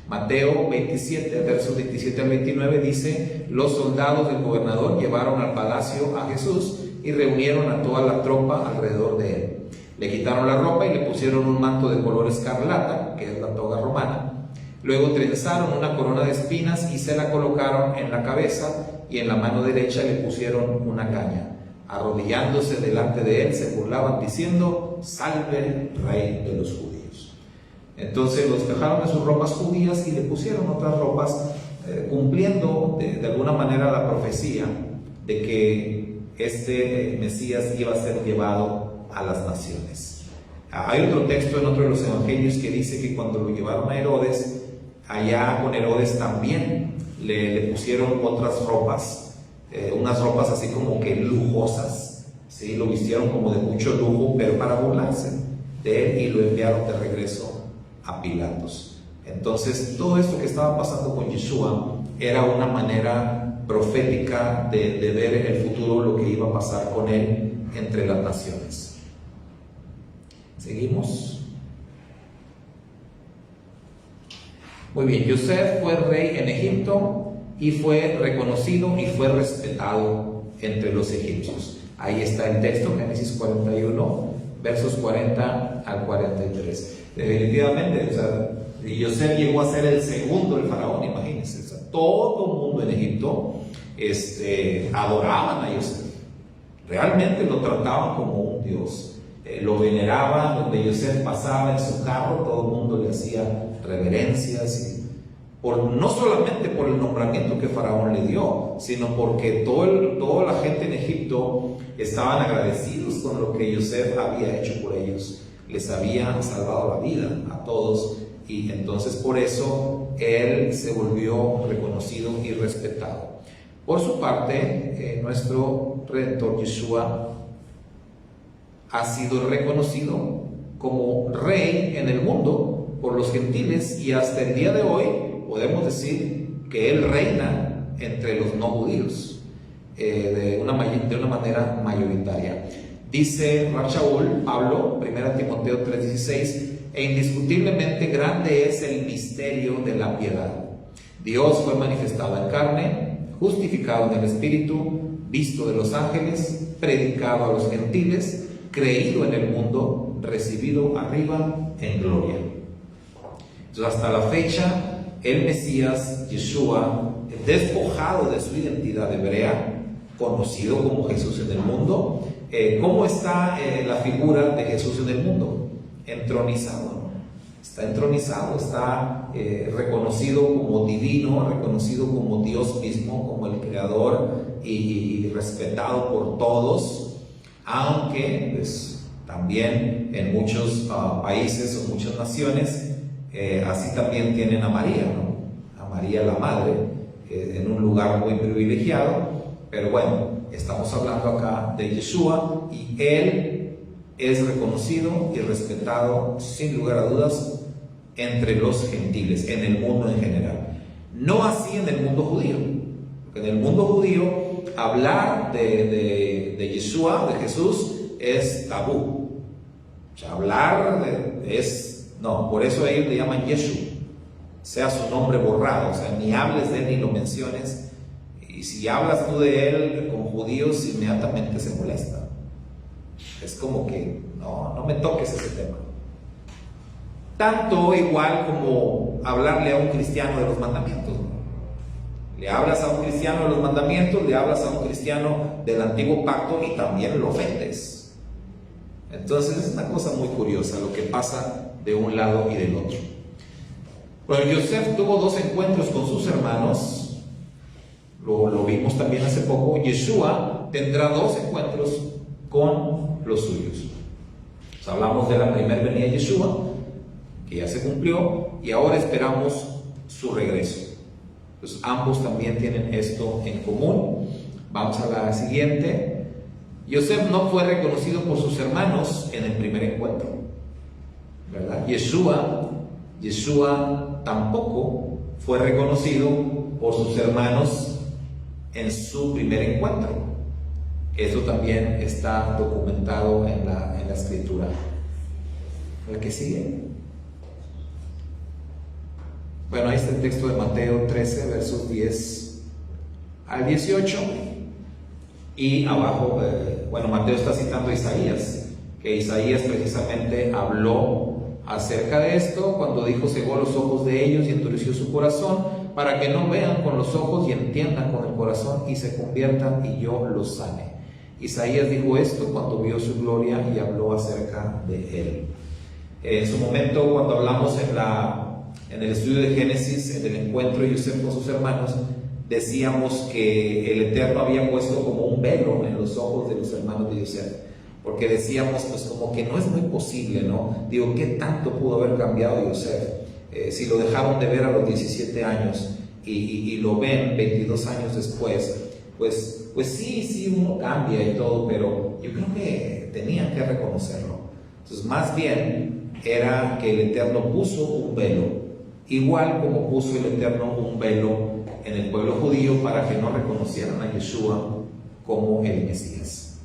Mateo 27, versos 27 al 29 dice: los soldados del gobernador llevaron al palacio a Jesús y reunieron a toda la tropa alrededor de él. Le quitaron la ropa y le pusieron un manto de color escarlata, que es la toga romana. Luego trenzaron una corona de espinas y se la colocaron en la cabeza, y en la mano derecha le pusieron una caña. Arrodillándose delante de él, se burlaban diciendo: Salve, Rey de los judíos. Entonces los dejaron de sus ropas judías y le pusieron otras ropas, cumpliendo de alguna manera la profecía de que este Mesías iba a ser llevado a las naciones. Hay otro texto en otro de los evangelios que dice que cuando lo llevaron a Herodes, allá con Herodes también le pusieron otras ropas, unas ropas así como que lujosas, ¿sí? Lo vistieron como de mucho lujo, pero para burlarse de él, y lo enviaron de regreso a Pilatos. Entonces todo esto que estaba pasando con Yeshua era una manera profética de ver en el futuro lo que iba a pasar con él entre las naciones. ¿Seguimos? Muy bien, Yosef fue rey en Egipto y fue reconocido y fue respetado entre los egipcios. Ahí está el texto, Génesis 41, versos 40 al 43. Definitivamente, o sea, Yosef llegó a ser el segundo del faraón, imagínense. O sea, todo el mundo en Egipto adoraban a Yosef. Realmente lo trataban como un dios. Lo veneraban. Donde Yosef pasaba en su carro, todo el mundo le hacía reverencias, no solamente por el nombramiento que Faraón le dio, sino porque toda la gente en Egipto estaban agradecidos con lo que Yosef había hecho por ellos. Les había salvado la vida a todos, y entonces por eso él se volvió reconocido y respetado. Por su parte, nuestro Redentor Yeshua ha sido reconocido como rey en el mundo por los gentiles, y hasta el día de hoy podemos decir que él reina entre los no judíos de una manera mayoritaria. Dice Rav Shaul, Pablo, 1 Timoteo 3:16: e indiscutiblemente grande es el misterio de la piedad. Dios fue manifestado en carne, justificado en el Espíritu, visto de los ángeles, predicado a los gentiles, creído en el mundo, recibido arriba en gloria. Entonces, hasta la fecha, el Mesías, Yeshua, despojado de su identidad hebrea, conocido como Jesús en el mundo. ¿Cómo está la figura de Jesús en el mundo? Entronizado, ¿no? Está entronizado, está reconocido como divino, reconocido como Dios mismo, como el Creador, y respetado por todos, aunque pues, también en muchos países o muchas naciones, así también tienen a María, ¿no? A María la Madre, en un lugar muy privilegiado. Pero bueno, estamos hablando acá de Yeshua, y él es reconocido y respetado sin lugar a dudas entre los gentiles, en el mundo en general. No así en el mundo judío, porque en el mundo judío hablar de Yeshua, de Jesús, es tabú. O sea, hablar no, por eso ellos le llaman Yeshu, sea su nombre borrado. O sea, ni hables de él ni lo menciones. Y si hablas tú de él con judíos, inmediatamente se molesta. Es como que no me toques ese tema. Tanto igual como hablarle a un cristiano de los mandamientos, ¿no? Le hablas a un cristiano de los mandamientos, le hablas a un cristiano del antiguo pacto y también lo ofendes. Entonces es una cosa muy curiosa lo que pasa de un lado y del otro. Bueno, Yosef tuvo 2 encuentros con sus hermanos, lo vimos también hace poco. Yeshua tendrá 2 encuentros con los suyos. Pues hablamos de la primera venida de Yeshua, que ya se cumplió, y ahora esperamos su regreso. Pues ambos también tienen esto en común. Vamos a la siguiente. Yosef no fue reconocido por sus hermanos en el primer encuentro, ¿verdad? Yeshua tampoco fue reconocido por sus hermanos en su primer encuentro. Eso también está documentado en la escritura. ¿El que sigue? Bueno, ahí está el texto de Mateo 13, versos 10 al 18. Y abajo, Mateo está citando a Isaías, que Isaías precisamente habló acerca de esto cuando dijo: cegó los ojos de ellos y endureció su corazón, para que no vean con los ojos y entiendan con el corazón y se conviertan y yo los sane. Isaías dijo esto cuando vio su gloria y habló acerca de él. En su momento, cuando hablamos en el estudio de Génesis, en el encuentro de Yosef con sus hermanos, decíamos que el Eterno había puesto como un velo en los ojos de los hermanos de Yosef, porque decíamos, pues como que no es muy posible, ¿no? Digo, ¿qué tanto pudo haber cambiado Yosef? Si lo dejaron de ver a los 17 años y lo ven 22 años después, pues sí, uno cambia y todo, pero yo creo que tenían que reconocerlo. Entonces, más bien era que el Eterno puso un velo, igual como puso el Eterno un velo en el pueblo judío para que no reconocieran a Yeshua como el Mesías.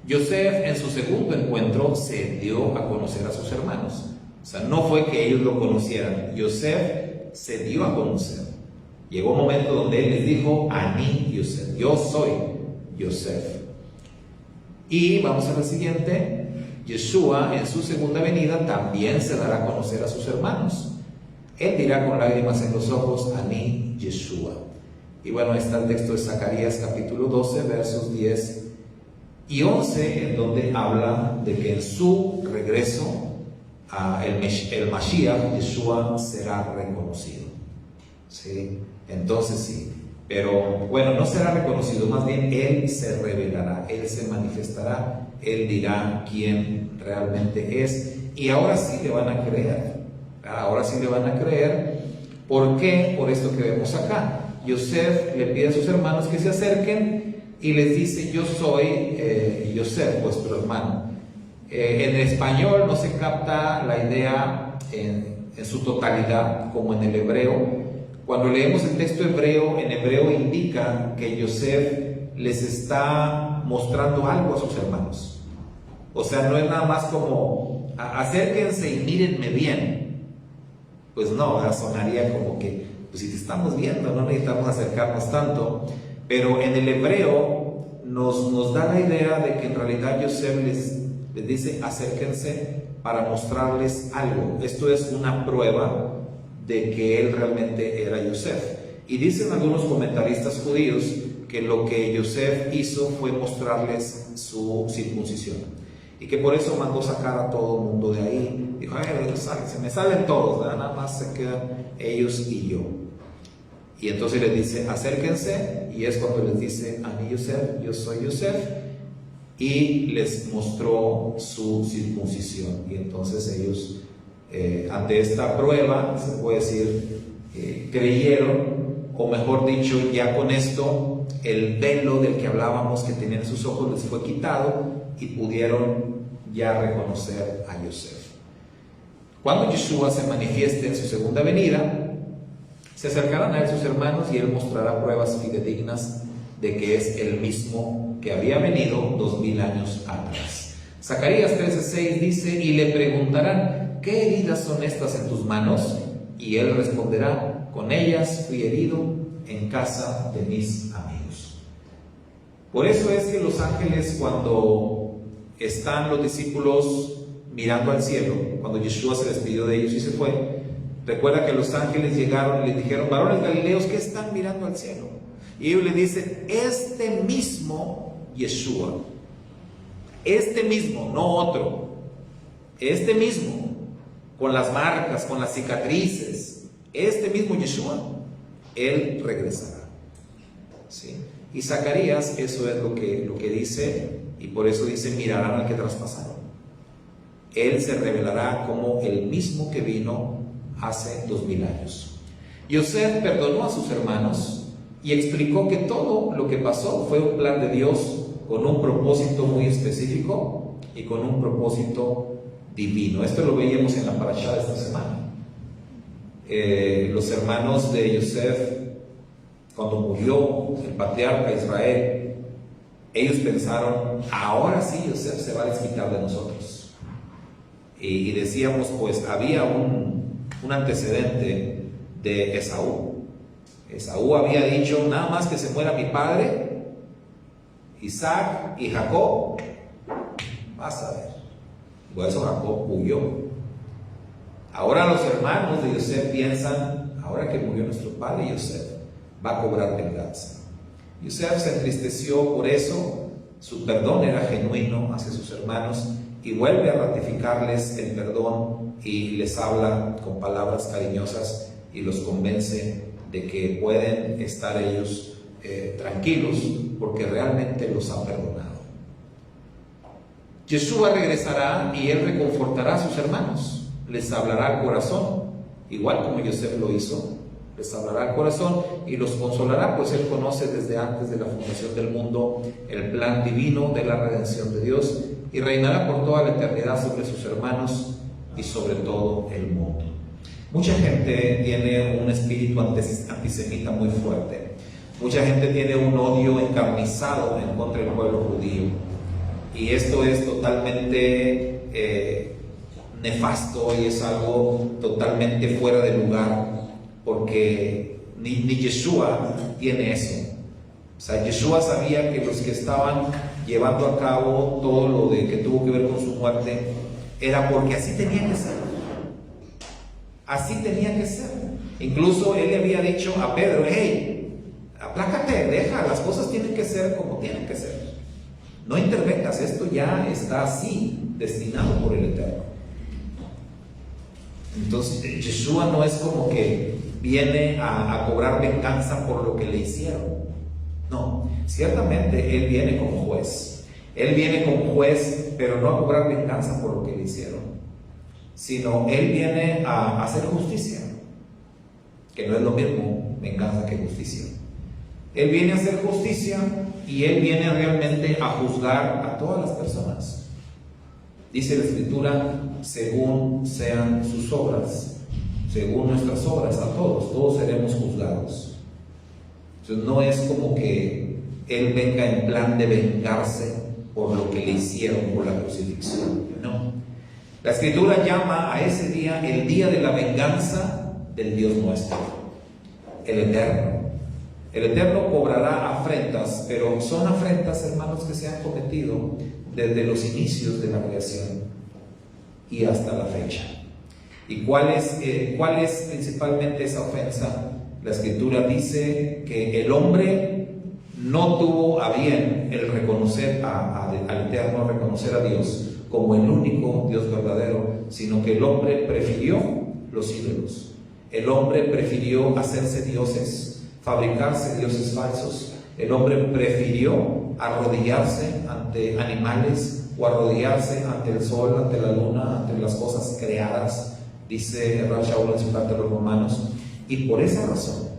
Yosef, en su segundo encuentro, se dio a conocer a sus hermanos. O sea, no fue que ellos lo conocieran. Yosef se dio a conocer. Llegó un momento donde él les dijo: Ani Yosef, yo soy Yosef. Y vamos a la siguiente. Yeshua, en su segunda venida, también se dará a conocer a sus hermanos. Él dirá con lágrimas en los ojos: Ani Yeshua. Y bueno, ahí está el texto de Zacarías capítulo 12, versos 10 y 11, en donde habla de que en su regreso el Mashiach, Yeshua, será reconocido. ¿Sí? Entonces sí, pero bueno, no será reconocido, más bien Él se revelará, Él se manifestará, Él dirá quién realmente es, y ahora sí le van a creer. Ahora sí le van a creer. ¿Por qué? Por esto que vemos acá. Yosef le pide a sus hermanos que se acerquen y les dice: yo soy Yosef, vuestro hermano. En el español no se capta la idea en su totalidad como en el hebreo. Cuando leemos el texto hebreo, en hebreo indica que Yosef les está mostrando algo a sus hermanos. O sea, no es nada más como: acérquense y mírenme bien. Pues no, sonaría como que, pues si te estamos viendo, no necesitamos acercarnos tanto. Pero en el hebreo nos da la idea de que en realidad Yosef les dice: acérquense para mostrarles algo. Esto es una prueba de que él realmente era Yosef. Y dicen algunos comentaristas judíos que lo que Yosef hizo fue mostrarles su circuncisión, y que por eso mandó sacar a todo el mundo de ahí. Dijo: se me salen todos, ¿verdad? Nada más se quedan ellos y yo. Y entonces les dice: acérquense, y es cuando les dice: a mí Yosef, yo soy Yosef, y les mostró su circuncisión. Y entonces ellos, ante esta prueba, se puede decir, creyeron, o mejor dicho, ya con esto el velo del que hablábamos que tenían en sus ojos les fue quitado y pudieron ya reconocer a Yosef. Cuando Yeshua se manifieste en su segunda venida, se acercarán a él sus hermanos y él mostrará pruebas fidedignas de que es el mismo que había venido 2000 años atrás. Zacarías 13:6 dice: y le preguntarán: ¿qué heridas son estas en tus manos? Y él responderá: con ellas fui herido en casa de mis amigos. Por eso es que los ángeles, cuando están los discípulos mirando al cielo, cuando Yeshua se despidió de ellos y se fue, recuerda que los ángeles llegaron y les dijeron: varones galileos, ¿qué están mirando al cielo? Y ellos le dicen: este mismo Yeshua, este mismo, no otro, este mismo, con las marcas, con las cicatrices, este mismo Yeshua, él regresará. ¿Sí? Y Zacarías, eso es lo que dice, y por eso dice: mirarán al que traspasaron. Él se revelará como el mismo que vino hace 2000 años. Yosef perdonó a sus hermanos y explicó que todo lo que pasó fue un plan de Dios con un propósito muy específico y con un propósito divino. Esto lo veíamos en la parashá de esta semana. Los hermanos de Yosef, cuando murió el patriarca de Israel, ellos pensaron: ahora sí Yosef se va a desquitar de nosotros. Y decíamos, pues había un antecedente de Esaú. Esaú había dicho: nada más que se muera mi padre, Isaac y Jacob, vas a ver. Por eso Jacob huyó Ahora los hermanos de Yosef piensan, ahora que murió nuestro padre Yosef, va a cobrar venganza. Yosef se entristeció por eso, su perdón era genuino hacia sus hermanos y vuelve a ratificarles el perdón y les habla con palabras cariñosas y los convence de que pueden estar ellos tranquilos porque realmente los ha perdonado. Yeshua regresará y él reconfortará a sus hermanos, les hablará al corazón, igual como Yosef lo hizo, les hablará al corazón y los consolará, pues él conoce desde antes de la fundación del mundo el plan divino de la redención de Dios y reinará por toda la eternidad sobre sus hermanos y sobre todo el mundo. Mucha gente tiene un espíritu antisemita muy fuerte. Mucha gente tiene un odio encarnizado en contra del pueblo judío. Y esto es totalmente nefasto y es algo totalmente fuera de lugar, porque ni Yeshua tiene eso. O sea, Yeshua sabía que los que estaban llevando a cabo todo lo que tuvo que ver con su muerte era porque así tenía que ser. Así tenía que ser. Incluso él le había dicho a Pedro: hey, aplácate, deja, las cosas tienen que ser como tienen que ser. No intervengas, esto ya está así, destinado por el Eterno. Entonces, Yeshua no es como que viene a cobrar venganza por lo que le hicieron. No, ciertamente él viene como juez. Él viene como juez, pero no a cobrar venganza por lo que le hicieron, sino él viene a hacer justicia, que no es lo mismo venganza que justicia. Él viene a hacer justicia y él viene realmente a juzgar a todas las personas. Dice la Escritura: según sean sus obras, según nuestras obras, a todos seremos juzgados. Entonces no es como que él venga en plan de vengarse por lo que le hicieron por la crucifixión, no. La Escritura llama a ese día el día de la venganza del Dios nuestro, el Eterno. El Eterno cobrará afrentas, pero son afrentas, hermanos, que se han cometido desde los inicios de la creación y hasta la fecha. ¿Y cuál es principalmente esa ofensa? La Escritura dice que el hombre no tuvo a bien el reconocer al Eterno, reconocer a Dios como el único Dios verdadero, sino que el hombre prefirió los ídolos. El hombre prefirió hacerse dioses, fabricarse dioses falsos. El hombre prefirió arrodillarse ante animales o arrodillarse ante el sol, ante la luna, ante las cosas creadas, dice Rav Shaul en su carta a los Romanos. Y por esa razón,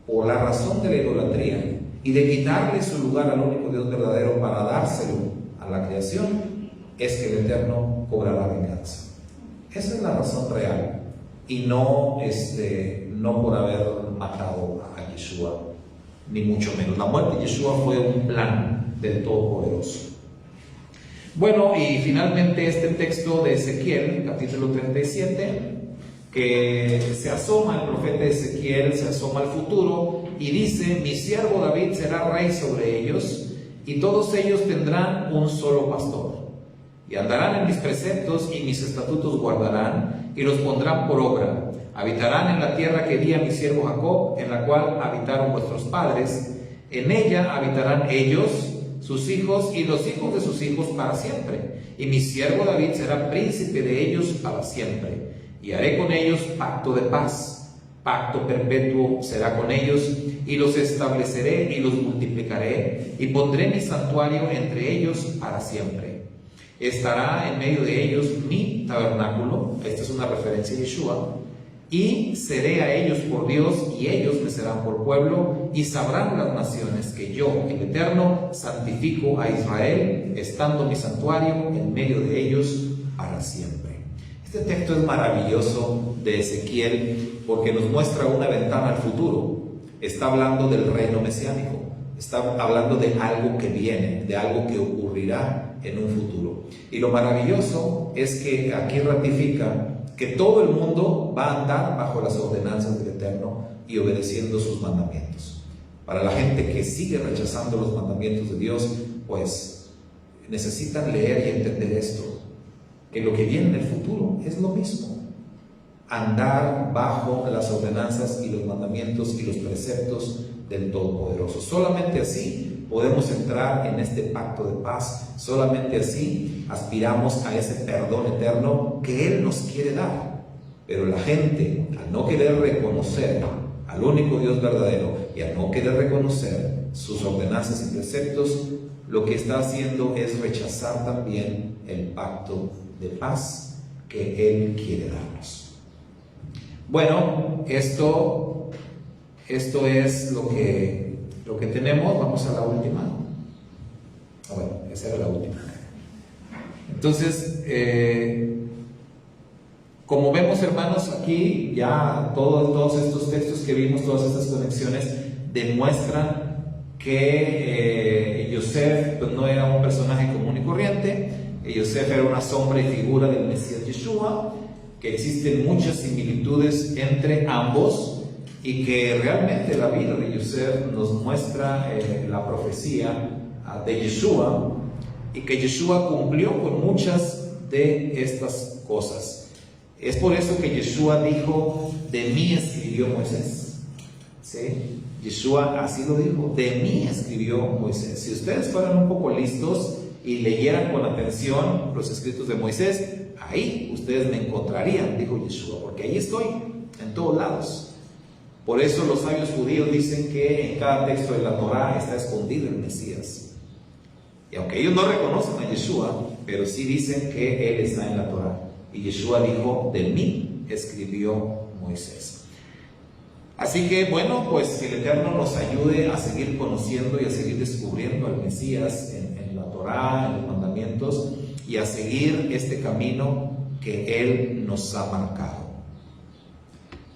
por la razón de la idolatría y de quitarle su lugar al único Dios verdadero para dárselo a la creación, es que el Eterno cobrará venganza. Esa es la razón real, y no por haber matado a Yeshua, ni mucho menos. La muerte de Yeshua fue un plan del Todopoderoso. Bueno, y finalmente este texto de Ezequiel, capítulo 37, que se asoma, el profeta Ezequiel se asoma al futuro y dice: mi siervo David será rey sobre ellos, y todos ellos tendrán un solo pastor, y andarán en mis preceptos y mis estatutos guardarán, y los pondrán por obra. Habitarán en la tierra que di a mi siervo Jacob, en la cual habitaron vuestros padres. En ella habitarán ellos, sus hijos y los hijos de sus hijos para siempre. Y mi siervo David será príncipe de ellos para siempre. Y haré con ellos pacto de paz, pacto perpetuo será con ellos, y los estableceré y los multiplicaré, y pondré mi santuario entre ellos para siempre. Estará en medio de ellos mi tabernáculo, esta es una referencia a Yeshua, y seré a ellos por Dios, y ellos me serán por pueblo, y sabrán las naciones que yo, el Eterno, santifico a Israel, estando mi santuario en medio de ellos para siempre. Este texto es maravilloso de Ezequiel porque nos muestra una ventana al futuro. Está hablando del reino mesiánico, está hablando de algo que viene, de algo que ocurrirá en un futuro. Y lo maravilloso es que aquí ratifica que todo el mundo va a andar bajo las ordenanzas del Eterno y obedeciendo sus mandamientos. Para la gente que sigue rechazando los mandamientos de Dios, pues necesitan leer y entender esto, que lo que viene en el futuro es lo mismo. andar bajo las ordenanzas y los mandamientos y los preceptos del Todopoderoso. Solamente así podemos entrar en este pacto de paz, solamente así aspiramos a ese perdón eterno que Él nos quiere dar. Pero la gente, al no querer reconocer al único Dios verdadero y al no querer reconocer sus ordenanzas y preceptos, lo que está haciendo es rechazar también el pacto de paz que Él quiere darnos. Bueno, esto es lo que tenemos. Vamos a la última. Bueno, esa era la última. Entonces, como vemos, hermanos, aquí ya todos estos textos que vimos, todas estas conexiones demuestran que Yosef pues, no era un personaje común y corriente. Yosef era una sombra y figura del Mesías Yeshua, que existen muchas similitudes entre ambos y que realmente la vida de Yosef nos muestra la profecía de Yeshua, y que Yeshua cumplió con muchas de estas cosas. Es por eso que Yeshua dijo: de mí escribió Moisés. ¿Sí? Yeshua así lo dijo: de mí escribió Moisés. Si ustedes fueran un poco listos y leyeran con atención los escritos de Moisés, ahí ustedes me encontrarían, dijo Yeshua, porque ahí estoy, en todos lados. Por eso los sabios judíos dicen que en cada texto de la Torá está escondido el Mesías. Y aunque ellos no reconocen a Yeshua, pero sí dicen que Él está en la Torá. Y Yeshua dijo: de mí escribió Moisés. Así que bueno, pues que el Eterno nos ayude a seguir conociendo y a seguir descubriendo al Mesías en la Torá, en los mandamientos, y a seguir este camino que Él nos ha marcado.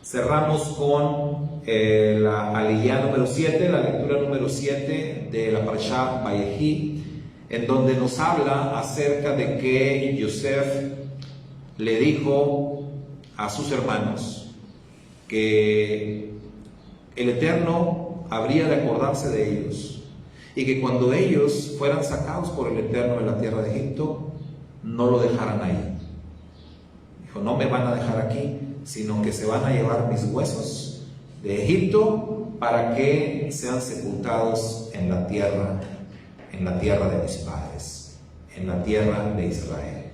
Cerramos con la aliyá número 7, la lectura número 7 de la Parashá Vayehi, en donde nos habla acerca de que Yosef le dijo a sus hermanos que el Eterno habría de acordarse de ellos, y que cuando ellos fueran sacados por el Eterno de la tierra de Egipto, no lo dejaran ahí. Dijo: no me van a dejar aquí, sino que se van a llevar mis huesos de Egipto para que sean sepultados en la tierra de mis padres, en la tierra de Israel.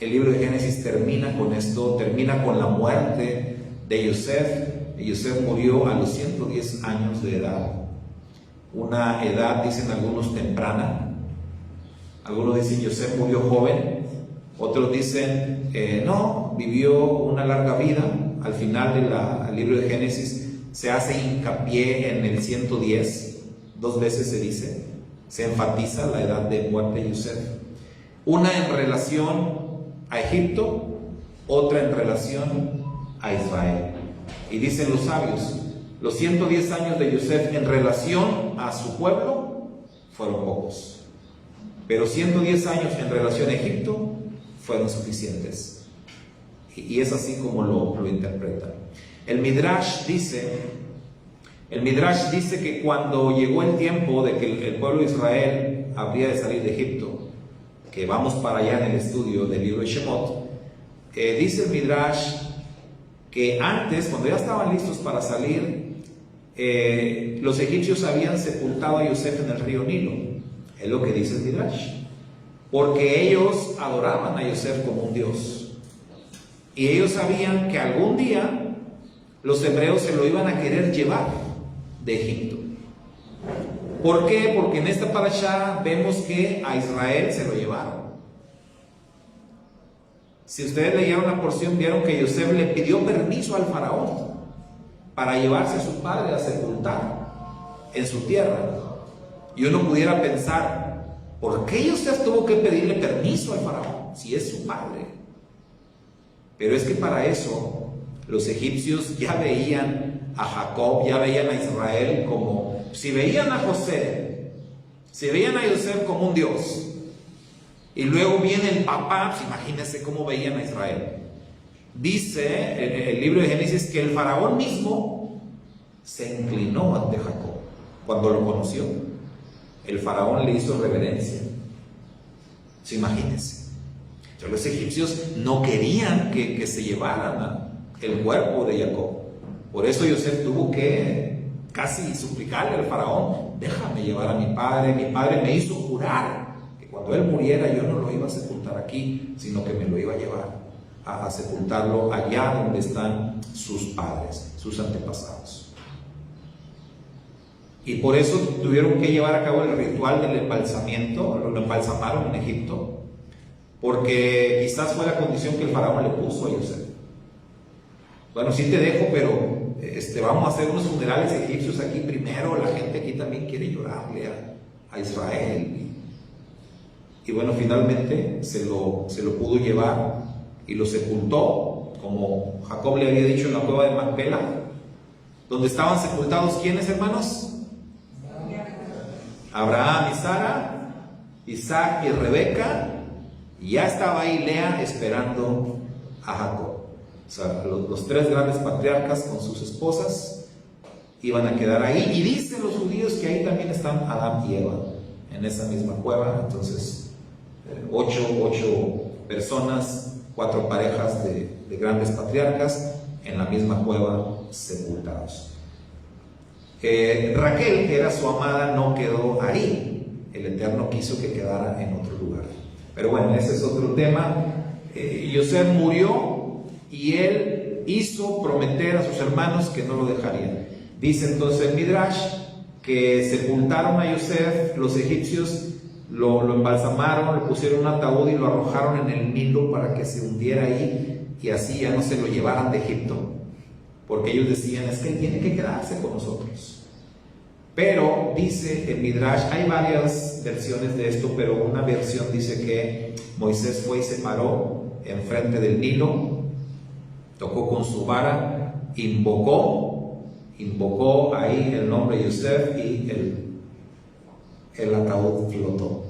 El libro de Génesis termina con esto, termina con la muerte de Yosef. Yosef murió a los 110 años de edad, una edad, dicen algunos, temprana. Algunos dicen Yosef murió joven, otros dicen no, vivió una larga vida. Al final del libro de Génesis se hace hincapié en el 110, 2 veces se dice, se enfatiza la edad de muerte de Yosef. Una en relación a Egipto, otra en relación a Israel. Y dicen los sabios, los 110 años de Yosef en relación a su pueblo fueron pocos, pero 110 años en relación a Egipto fueron suficientes. Y es así como lo interpretan. El Midrash dice que cuando llegó el tiempo de que el pueblo de Israel habría de salir de Egipto, que vamos para allá en el estudio del libro de Shemot, dice el Midrash que antes, cuando ya estaban listos para salir, los egipcios habían sepultado a Yosef en el río Nilo. Es lo que dice el Midrash, porque ellos adoraban a Yosef como un dios, y ellos sabían que algún día los hebreos se lo iban a querer llevar de Egipto. ¿Por qué? Porque en esta parashá vemos que a Israel se lo llevaron. Si ustedes leyeron la porción, vieron que Yosef le pidió permiso al faraón para llevarse a su padre a sepultar en su tierra. Y uno pudiera pensar, ¿por qué Yosef tuvo que pedirle permiso al faraón si es su padre? Pero es que para eso los egipcios ya veían a Jacob, ya veían a Israel como, si veían a José, si veían a Yosef como un dios, y luego viene el papá, pues imagínense cómo veían a Israel. Dice el libro de Génesis que el faraón mismo se inclinó ante Jacob cuando lo conoció. El faraón le hizo reverencia. Imagínense. Entonces los egipcios no querían que se llevaran el cuerpo de Jacob. Por eso Yosef tuvo que casi suplicarle al faraón: déjame llevar a mi padre me hizo jurar que cuando él muriera yo no lo iba a sepultar aquí, sino que me lo iba a llevar a sepultarlo allá donde están sus padres, sus antepasados. Y por eso tuvieron que llevar a cabo el ritual del embalsamiento, lo embalsamaron en Egipto, porque quizás fue la condición que el faraón le puso a Yosef. Bueno, sí te dejo, pero vamos a hacer unos funerales egipcios aquí primero, la gente aquí también quiere llorarle a Israel. Y bueno, finalmente se lo pudo llevar y lo sepultó, como Jacob le había dicho, en la cueva de Macpela, donde estaban sepultados, ¿quiénes, hermanos? Abraham y Sara, Isaac y Rebeca, y ya estaba ahí Lea esperando a Jacob. O sea, los tres grandes patriarcas con sus esposas iban a quedar ahí, y dicen los judíos que ahí también están Adán y Eva, en esa misma cueva. Entonces, ocho personas, 4 parejas de grandes patriarcas en la misma cueva sepultados. Raquel, que era su amada, no quedó ahí. El Eterno quiso que quedara en otro lugar. Pero bueno, ese es otro tema. Yosef murió y él hizo prometer a sus hermanos que no lo dejarían. Dice entonces el Midrash que sepultaron a Yosef, los egipcios lo embalsamaron, le pusieron un ataúd y lo arrojaron en el Nilo para que se hundiera ahí y así ya no se lo llevaran de Egipto, porque ellos decían: es que él tiene que quedarse con nosotros. Pero dice el Midrash, hay varias versiones de esto, pero una versión dice que Moisés fue y se paró enfrente del Nilo, tocó con su vara, invocó ahí el nombre de Yosef y el ataúd flotó.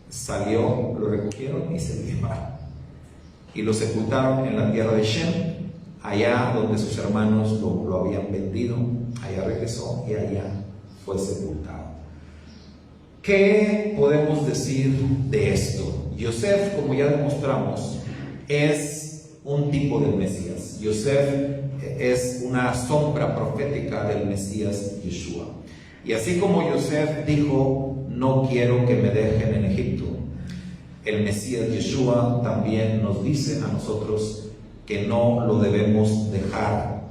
Salió, lo recogieron y se lo llevaron. Y lo sepultaron en la tierra de Shem, allá donde sus hermanos lo habían vendido. Allá regresó y allá fue sepultado. ¿Qué podemos decir de esto? Yosef, como ya demostramos, es un tipo del Mesías. Yosef es una sombra profética del Mesías Yeshua. Y así como Yosef dijo: no quiero que me dejen en Egipto, el Mesías Yeshua también nos dice a nosotros que no lo debemos dejar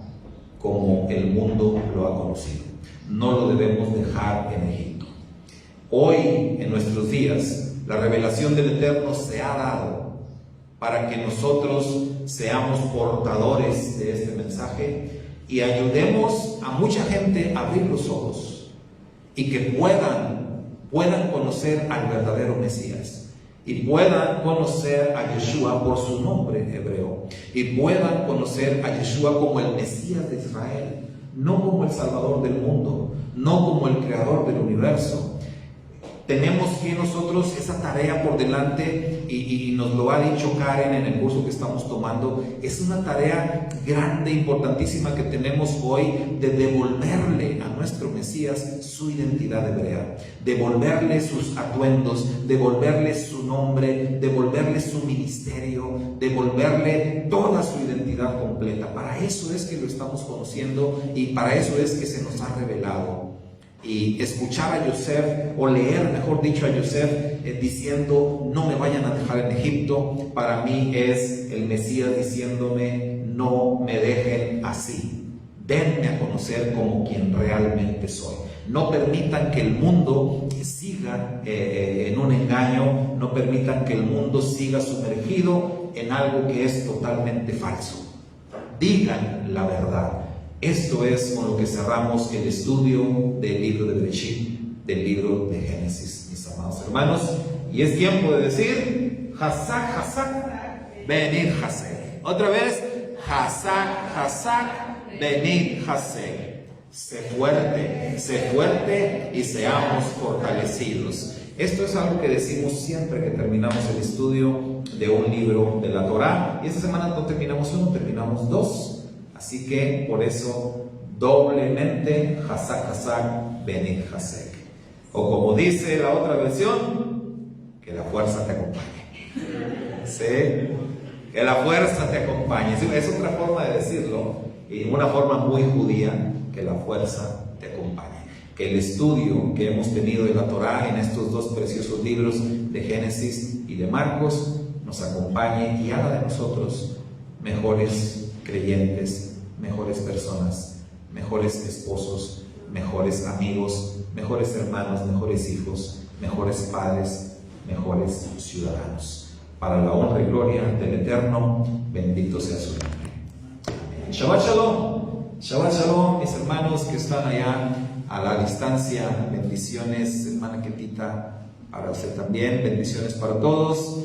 como el mundo lo ha conocido. No lo debemos dejar en Egipto. Hoy, en nuestros días, la revelación del Eterno se ha dado para que nosotros seamos portadores de este mensaje y ayudemos a mucha gente a abrir los ojos y que puedan conocer al verdadero Mesías y puedan conocer a Yeshua por su nombre hebreo y puedan conocer a Yeshua como el Mesías de Israel, no como el Salvador del mundo, no como el Creador del universo. Tenemos que nosotros esa tarea por delante y nos lo ha dicho Karen en el curso que estamos tomando. Es una tarea grande, importantísima que tenemos hoy de devolverle a nuestro Mesías su identidad hebrea, devolverle sus atuendos, devolverle su nombre, devolverle su ministerio, devolverle toda su identidad completa. Para eso es que lo estamos conociendo y para eso es que se nos ha revelado. Y escuchar a Yosef, o leer, mejor dicho, a Yosef diciendo: no me vayan a dejar en Egipto, para mí es el Mesías diciéndome: no me dejen así, denme a conocer como quien realmente soy. No permitan que el mundo siga en un engaño, no permitan que el mundo siga sumergido en algo que es totalmente falso. Digan la verdad. Esto es con lo que cerramos el estudio del libro de Bereshit, del libro de Génesis, mis amados hermanos. Y es tiempo de decir: Hazak, Hazak, Benit Hasek. Otra vez: Hazak, Hazak, Benit Hasek. Sé fuerte y seamos fortalecidos. Esto es algo que decimos siempre que terminamos el estudio de un libro de la Torá. Y esta semana no terminamos uno, terminamos 2. Así que por eso doblemente Hazak Hazak Benit Hasek. O como dice la otra versión, que la fuerza te acompañe. Sí. Que la fuerza te acompañe. Es otra forma de decirlo, y una forma muy judía, que la fuerza te acompañe. Que el estudio que hemos tenido de la Torá en estos dos preciosos libros de Génesis y de Marcos nos acompañe y haga de nosotros mejores creyentes, mejores personas, mejores esposos, mejores amigos, mejores hermanos, mejores hijos, mejores padres, mejores ciudadanos. Para la honra y gloria del Eterno, bendito sea su nombre. Amén. Shabbat Shalom. Shabbat Shalom, mis hermanos que están allá a la distancia. Bendiciones, hermana Ketita, para usted también. Bendiciones para todos.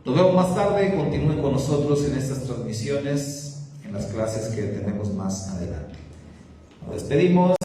Nos vemos más tarde. Continúen con nosotros en estas transmisiones, en las clases que tenemos más adelante. Nos despedimos.